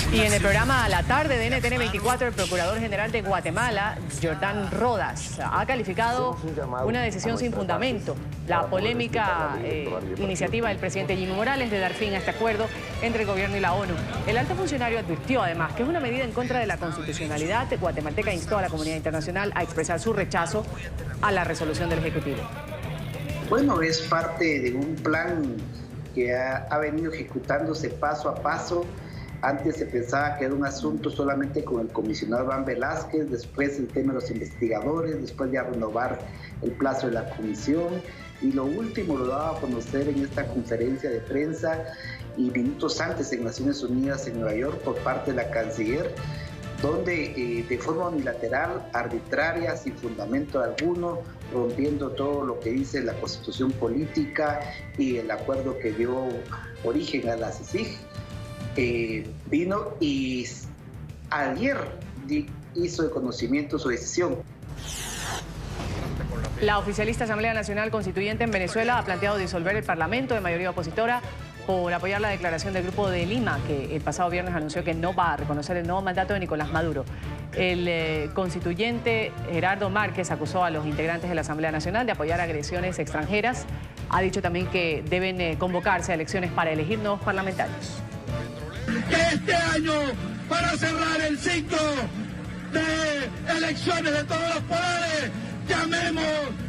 Y en el programa A la Tarde de NTN 24, el Procurador General de Guatemala, Jordán Rodas, ha calificado una decisión sin fundamento, la polémica iniciativa del presidente Jimmy Morales de dar fin a este acuerdo entre el gobierno y la ONU. El alto funcionario advirtió además que es una medida en contra de la constitucionalidad guatemalteca e instó a la comunidad internacional a expresar su rechazo a la resolución del Ejecutivo. Bueno, es parte de un plan que ha venido ejecutándose paso a paso. Antes se pensaba que era un asunto solamente con el comisionado Iván Velázquez, después el tema de los investigadores, después ya renovar el plazo de la comisión, y lo último lo daba a conocer en esta conferencia de prensa y minutos antes en Naciones Unidas en Nueva York por parte de la canciller, donde de forma unilateral, arbitraria, sin fundamento alguno, rompiendo todo lo que dice la Constitución política y el acuerdo que dio origen a la CICIG, vino y ayer hizo de conocimiento su decisión. La oficialista Asamblea Nacional Constituyente en Venezuela ha planteado disolver el Parlamento de mayoría opositora por apoyar la declaración del Grupo de Lima, que el pasado viernes anunció que no va a reconocer el nuevo mandato de Nicolás Maduro. El constituyente Gerardo Márquez acusó a los integrantes de la Asamblea Nacional de apoyar agresiones extranjeras. Ha dicho también que deben convocarse a elecciones para elegir nuevos parlamentarios. Que este año, para cerrar el ciclo de elecciones de todos los poderes, llamemos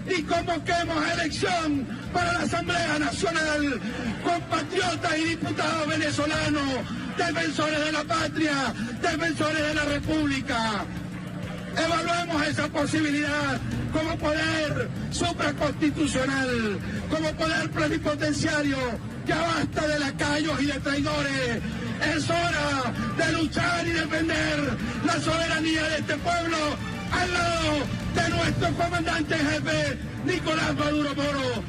y convoquemos elección para la Asamblea Nacional, compatriotas y diputados venezolanos, defensores de la patria, defensores de la República. Evaluemos esa posibilidad como poder supraconstitucional, como poder plenipotenciario. Ya basta de lacayos y de traidores. Es hora de luchar y defender la soberanía de este pueblo al lado de nuestro comandante jefe, Nicolás Maduro Moro.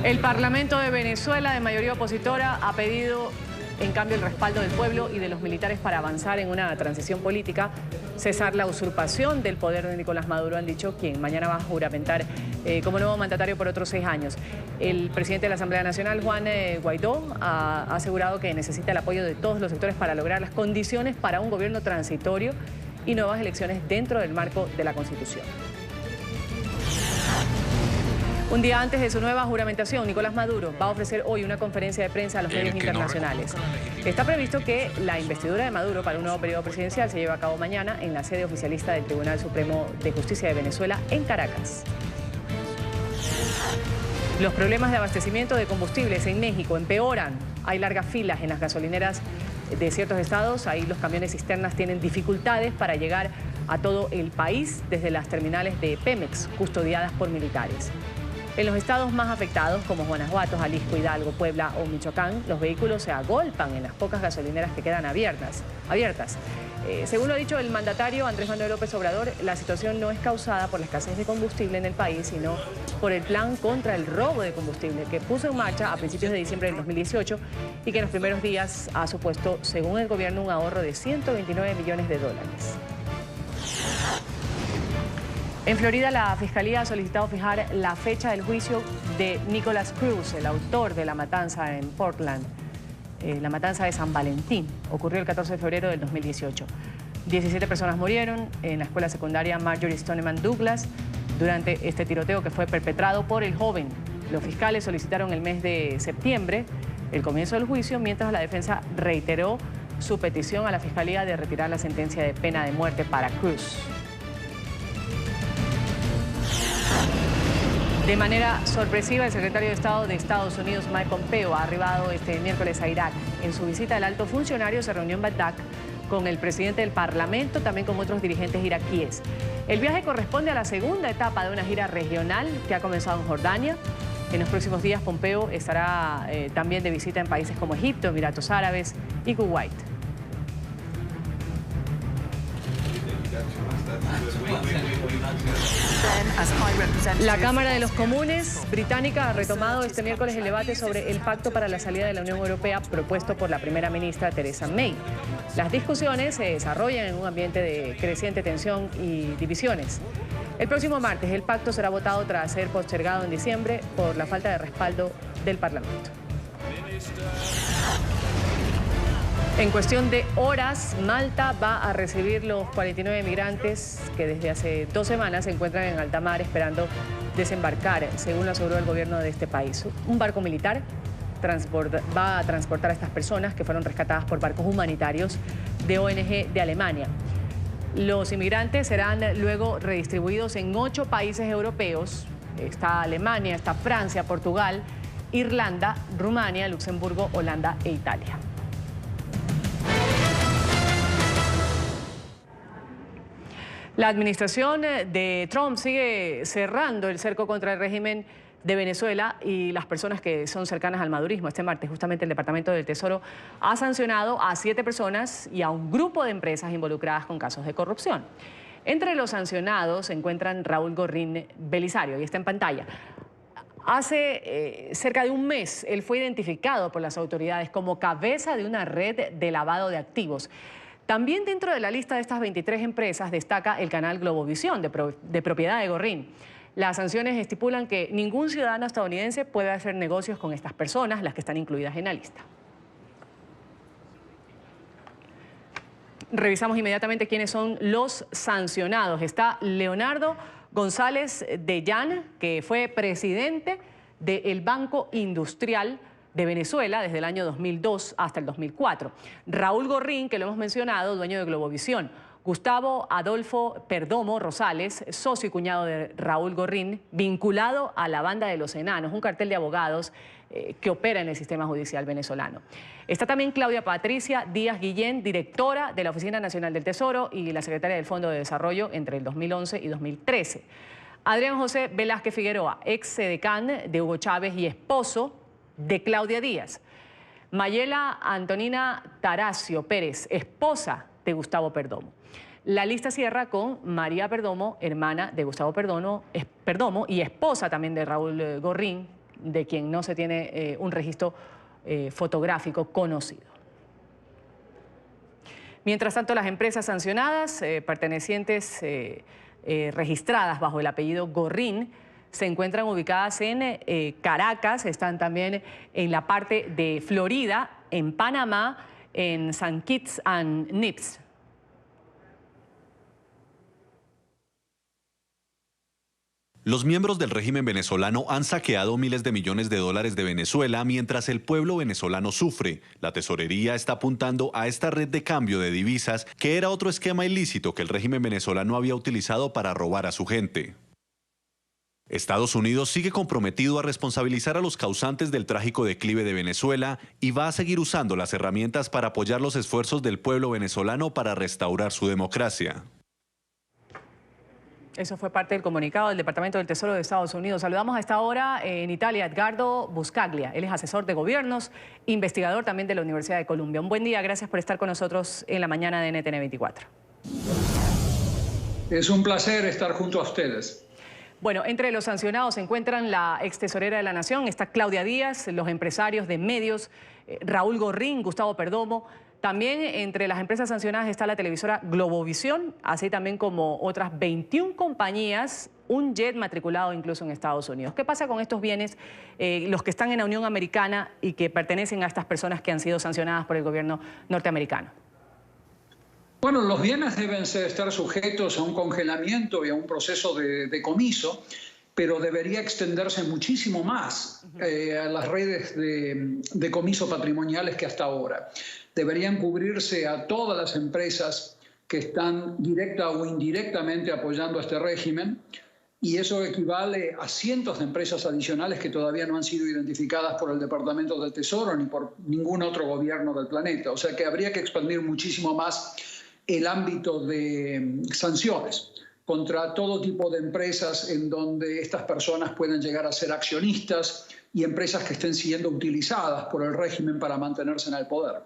El Parlamento de Venezuela, de mayoría opositora, ha pedido en cambio el respaldo del pueblo y de los militares para avanzar en una transición política, cesar la usurpación del poder de Nicolás Maduro, han dicho, quien mañana va a juramentar como nuevo mandatario por otros 6 años. El presidente de la Asamblea Nacional, Juan Guaidó, ha asegurado que necesita el apoyo de todos los sectores para lograr las condiciones para un gobierno transitorio y nuevas elecciones dentro del marco de la Constitución. Un día antes de su nueva juramentación, Nicolás Maduro va a ofrecer hoy una conferencia de prensa a los medios internacionales. Está previsto que la investidura de Maduro para un nuevo periodo presidencial se lleve a cabo mañana en la sede oficialista del Tribunal Supremo de Justicia de Venezuela en Caracas. Los problemas de abastecimiento de combustibles en México empeoran. Hay largas filas en las gasolineras de ciertos estados. Ahí los camiones cisternas tienen dificultades para llegar a todo el país desde las terminales de Pemex, custodiadas por militares. En los estados más afectados, como Guanajuato, Jalisco, Hidalgo, Puebla o Michoacán, los vehículos se agolpan en las pocas gasolineras que quedan abiertas. Según lo ha dicho el mandatario Andrés Manuel López Obrador, la situación no es causada por la escasez de combustible en el país, sino por el plan contra el robo de combustible que puso en marcha a principios de diciembre del 2018 y que en los primeros días ha supuesto, según el gobierno, un ahorro de 129 millones de dólares. En Florida, la Fiscalía ha solicitado fijar la fecha del juicio de Nicholas Cruz, el autor de la matanza en Portland, la matanza de San Valentín. Ocurrió el 14 de febrero del 2018. 17 personas murieron en la escuela secundaria Marjorie Stoneman Douglas durante este tiroteo que fue perpetrado por el joven. Los fiscales solicitaron el mes de septiembre el comienzo del juicio, mientras la defensa reiteró su petición a la Fiscalía de retirar la sentencia de pena de muerte para Cruz. De manera sorpresiva, el secretario de Estado de Estados Unidos, Mike Pompeo, ha arribado este miércoles a Irak. En su visita, el alto funcionario se reunió en Bagdad con el presidente del Parlamento, también con otros dirigentes iraquíes. El viaje corresponde a la segunda etapa de una gira regional que ha comenzado en Jordania. En los próximos días, Pompeo estará también de visita en países como Egipto, Emiratos Árabes y Kuwait. La Cámara de los Comunes británica ha retomado este miércoles el debate sobre el pacto para la salida de la Unión Europea propuesto por la primera ministra Theresa May. Las discusiones se desarrollan en un ambiente de creciente tensión y divisiones. El próximo martes el pacto será votado tras ser postergado en diciembre por la falta de respaldo del Parlamento. En cuestión de horas, Malta va a recibir los 49 migrantes que desde hace 2 semanas se encuentran en alta mar esperando desembarcar, según lo aseguró el gobierno de este país. Un barco militar va a transportar a estas personas que fueron rescatadas por barcos humanitarios de ONG de Alemania. Los inmigrantes serán luego redistribuidos en 8 países europeos. Está Alemania, está Francia, Portugal, Irlanda, Rumania, Luxemburgo, Holanda e Italia. La administración de Trump sigue cerrando el cerco contra el régimen de Venezuela y las personas que son cercanas al madurismo. Este martes, justamente, el Departamento del Tesoro ha sancionado a 7 personas y a un grupo de empresas involucradas con casos de corrupción. Entre los sancionados se encuentran Raúl Gorrín Belisario, y está en pantalla. Hace cerca de un mes, él fue identificado por las autoridades como cabeza de una red de lavado de activos. También dentro de la lista de estas 23 empresas destaca el canal Globovisión, de propiedad de Gorrín. Las sanciones estipulan que ningún ciudadano estadounidense puede hacer negocios con estas personas, las que están incluidas en la lista. Revisamos inmediatamente quiénes son los sancionados. Está Leonardo González de Llán, que fue presidente del Banco Industrial de Venezuela desde el año 2002 hasta el 2004. Raúl Gorrín, que lo hemos mencionado, dueño de Globovisión. Gustavo Adolfo Perdomo Rosales, socio y cuñado de Raúl Gorrín, vinculado a la Banda de los Enanos, un cartel de abogados que opera en el sistema judicial venezolano. Está también Claudia Patricia Díaz Guillén, directora de la Oficina Nacional del Tesoro y la secretaria del Fondo de Desarrollo entre el 2011 y 2013. Adrián José Velázquez Figueroa, ex edecán de Hugo Chávez y esposo de Claudia Díaz. Mayela Antonina Taracio Pérez, esposa de Gustavo Perdomo. La lista cierra con María Perdomo, hermana de Gustavo Perdomo y esposa también de Raúl Gorrín, de quien no se tiene un registro fotográfico conocido. Mientras tanto, las empresas sancionadas pertenecientes registradas bajo el apellido Gorrín se encuentran ubicadas en Caracas, están también en la parte de Florida, en Panamá, en St. Kitts and Nevis. Los miembros del régimen venezolano han saqueado miles de millones de dólares de Venezuela mientras el pueblo venezolano sufre. La tesorería está apuntando a esta red de cambio de divisas, que era otro esquema ilícito que el régimen venezolano había utilizado para robar a su gente. Estados Unidos sigue comprometido a responsabilizar a los causantes del trágico declive de Venezuela y va a seguir usando las herramientas para apoyar los esfuerzos del pueblo venezolano para restaurar su democracia. Eso fue parte del comunicado del Departamento del Tesoro de Estados Unidos. Saludamos a esta hora en Italia a Edgardo Buscaglia. Él es asesor de gobiernos, investigador también de la Universidad de Columbia. Un buen día, gracias por estar con nosotros en la mañana de NTN 24. Es un placer estar junto a ustedes. Bueno, entre los sancionados se encuentran la ex tesorera de la Nación, está Claudia Díaz, los empresarios de medios, Raúl Gorrín, Gustavo Perdomo. También entre las empresas sancionadas está la televisora Globovisión, así también como otras 21 compañías, un jet matriculado incluso en Estados Unidos. ¿Qué pasa con estos bienes, los que están en la Unión Americana y que pertenecen a estas personas que han sido sancionadas por el gobierno norteamericano? Bueno, los bienes deben estar sujetos a un congelamiento y a un proceso de decomiso, pero debería extenderse muchísimo más a las redes de decomiso patrimoniales que hasta ahora. Deberían cubrirse a todas las empresas que están directa o indirectamente apoyando a este régimen, y eso equivale a cientos de empresas adicionales que todavía no han sido identificadas por el Departamento del Tesoro ni por ningún otro gobierno del planeta. O sea que habría que expandir muchísimo más el ámbito de sanciones contra todo tipo de empresas en donde estas personas pueden llegar a ser accionistas y empresas que estén siendo utilizadas por el régimen para mantenerse en el poder.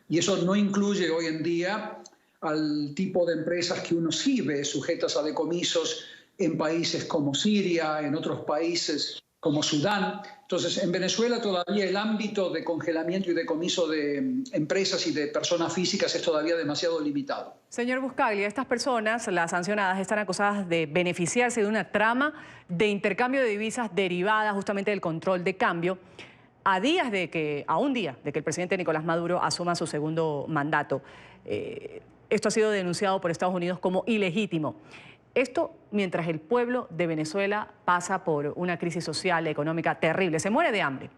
Y eso no incluye hoy en día al tipo de empresas que uno sí ve sujetas a decomisos en países como Siria, en otros países como Sudán. Entonces, en Venezuela todavía el ámbito de congelamiento y decomiso de empresas y de personas físicas es todavía demasiado limitado. Señor Buscaglia, estas personas, las sancionadas, están acusadas de beneficiarse de una trama de intercambio de divisas derivada justamente del control de cambio, a un día de que el presidente Nicolás Maduro asuma su segundo mandato. Esto ha sido denunciado por Estados Unidos como ilegítimo. Esto mientras el pueblo de Venezuela pasa por una crisis social, económica terrible, se muere de hambre.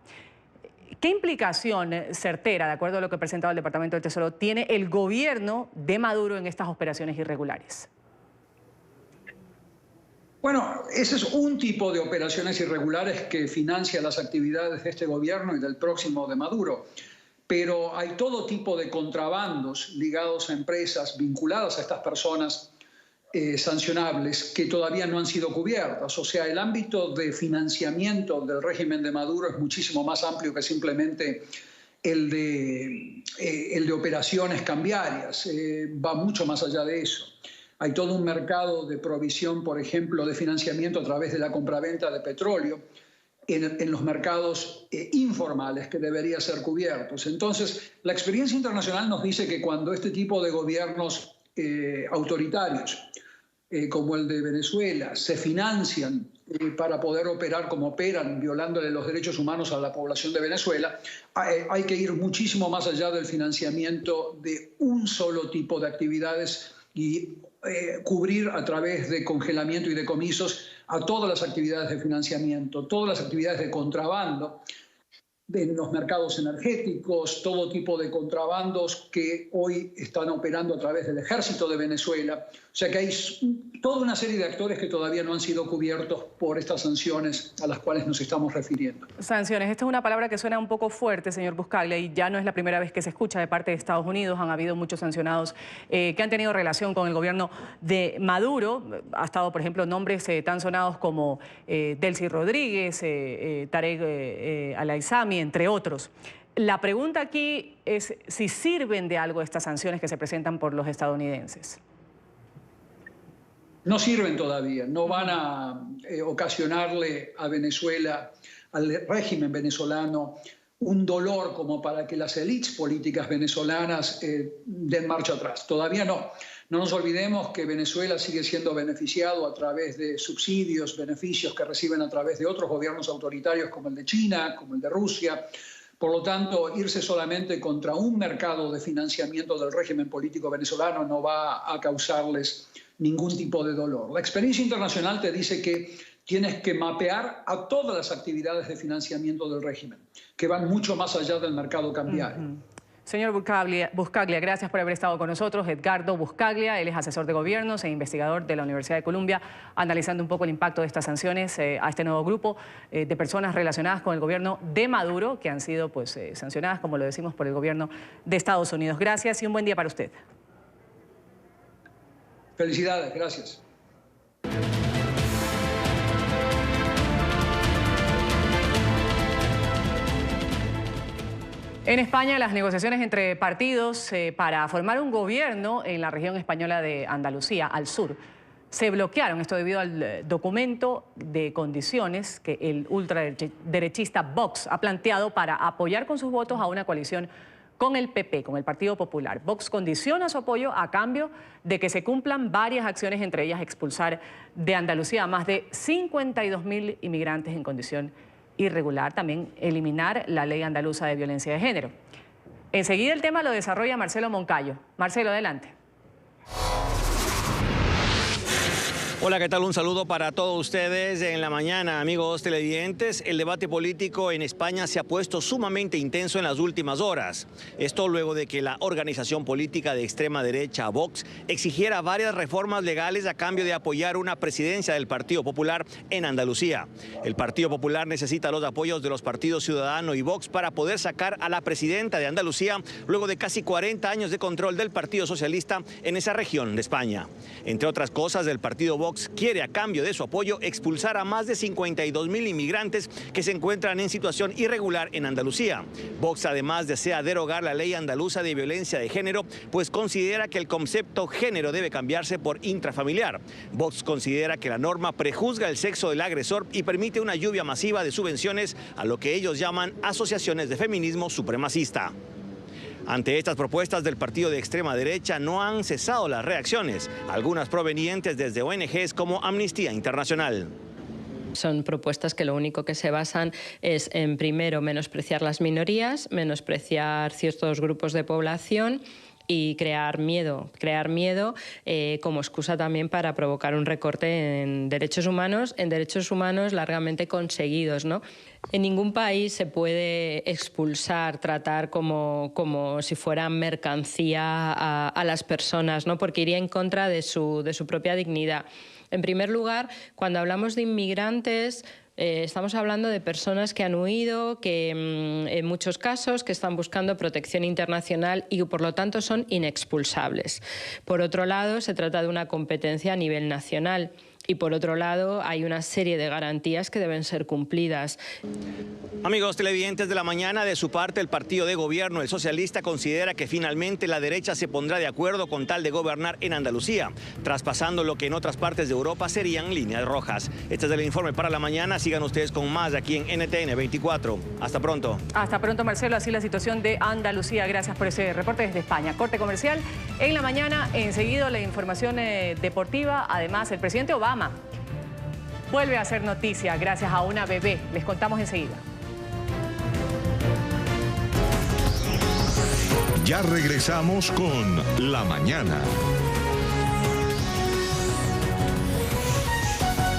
¿Qué implicación certera, de acuerdo a lo que ha presentado el Departamento del Tesoro, tiene el gobierno de Maduro en estas operaciones irregulares? Bueno, ese es un tipo de operaciones irregulares que financia las actividades de este gobierno y del próximo de Maduro. Pero hay todo tipo de contrabandos ligados a empresas vinculadas a estas personas sancionables que todavía no han sido cubiertas. O sea, el ámbito de financiamiento del régimen de Maduro es muchísimo más amplio que simplemente el de operaciones cambiarias. Va mucho más allá de eso. Hay todo un mercado de provisión, por ejemplo, de financiamiento a través de la compraventa de petróleo en los mercados informales que deberían ser cubiertos. Entonces, la experiencia internacional nos dice que cuando este tipo de gobiernos autoritarios como el de Venezuela se financian para poder operar como operan, violándole los derechos humanos a la población de Venezuela, hay que ir muchísimo más allá del financiamiento de un solo tipo de actividades y cubrir a través de congelamiento y decomisos a todas las actividades de financiamiento, todas las actividades de contrabando, en los mercados energéticos, todo tipo de contrabandos que hoy están operando a través del ejército de Venezuela. O sea que hay toda una serie de actores que todavía no han sido cubiertos por estas sanciones a las cuales nos estamos refiriendo. Sanciones, esta es una palabra que suena un poco fuerte, señor Buscaglia, y ya no es la primera vez que se escucha de parte de Estados Unidos. Han habido muchos sancionados que han tenido relación con el gobierno de Maduro. Ha estado, por ejemplo, nombres tan sonados como Delcy Rodríguez, Tarek Al-Aissami, entre otros. La pregunta aquí es si sirven de algo estas sanciones que se presentan por los estadounidenses. No sirven todavía, no van a ocasionarle a Venezuela, al régimen venezolano, un dolor como para que las élites políticas venezolanas den marcha atrás. Todavía no. No nos olvidemos que Venezuela sigue siendo beneficiado a través de subsidios, beneficios que reciben a través de otros gobiernos autoritarios como el de China, como el de Rusia. Por lo tanto, irse solamente contra un mercado de financiamiento del régimen político venezolano no va a causarles ningún tipo de dolor. La experiencia internacional te dice que tienes que mapear a todas las actividades de financiamiento del régimen, que van mucho más allá del mercado cambiario. Señor Buscaglia, gracias por haber estado con nosotros. Edgardo Buscaglia, él es asesor de gobiernos e investigador de la Universidad de Columbia, analizando un poco el impacto de estas sanciones a este nuevo grupo de personas relacionadas con el gobierno de Maduro, que han sido sancionadas, como lo decimos, por el gobierno de Estados Unidos. Gracias y un buen día para usted. Felicidades, gracias. En España, las negociaciones entre partidos para formar un gobierno en la región española de Andalucía, al sur, se bloquearon. Esto debido al documento de condiciones que el ultraderechista Vox ha planteado para apoyar con sus votos a una coalición con el PP, con el Partido Popular. Vox condiciona su apoyo a cambio de que se cumplan varias acciones, entre ellas expulsar de Andalucía a más de 52.000 inmigrantes en condición irregular, también eliminar la ley andaluza de violencia de género. Enseguida el tema lo desarrolla Marcelo Moncayo. Marcelo, adelante. Hola, ¿qué tal? Un saludo para todos ustedes en la mañana, amigos televidentes. El debate político en España se ha puesto sumamente intenso en las últimas horas. Esto luego de que la organización política de extrema derecha, Vox, exigiera varias reformas legales a cambio de apoyar una presidencia del Partido Popular en Andalucía. El Partido Popular necesita los apoyos de los partidos Ciudadanos y Vox para poder sacar a la presidenta de Andalucía luego de casi 40 años de control del Partido Socialista en esa región de España. Entre otras cosas, el Partido Vox quiere, a cambio de su apoyo, expulsar a más de 52.000 inmigrantes que se encuentran en situación irregular en Andalucía. Vox además desea derogar la ley andaluza de violencia de género, pues considera que el concepto género debe cambiarse por intrafamiliar. Vox considera que la norma prejuzga el sexo del agresor y permite una lluvia masiva de subvenciones a lo que ellos llaman asociaciones de feminismo supremacista. Ante estas propuestas del partido de extrema derecha no han cesado las reacciones, algunas provenientes desde ONGs como Amnistía Internacional. Son propuestas que lo único que se basan es en, primero, menospreciar las minorías, menospreciar ciertos grupos de población y crear miedo como excusa también para provocar un recorte en derechos humanos largamente conseguidos, ¿no? En ningún país se puede expulsar, tratar como si fueran mercancía a las personas, ¿no? Porque iría en contra de su propia dignidad. En primer lugar, cuando hablamos de inmigrantes, estamos hablando de personas que han huido, que en muchos casos que están buscando protección internacional y que por lo tanto son inexpulsables. Por otro lado, se trata de una competencia a nivel nacional. Y por otro lado, hay una serie de garantías que deben ser cumplidas. Amigos televidentes de la mañana, de su parte el partido de gobierno, el socialista, considera que finalmente la derecha se pondrá de acuerdo con tal de gobernar en Andalucía, traspasando lo que en otras partes de Europa serían líneas rojas. Este es el informe para la mañana. Sigan ustedes con más aquí en NTN 24. Hasta pronto. Hasta pronto, Marcelo. Así la situación de Andalucía. Gracias por ese reporte desde España. Corte comercial en la mañana. Enseguida la información deportiva. Además, el presidente Obama vuelve a hacer noticia gracias a una bebé. Les contamos enseguida. Ya regresamos con La Mañana.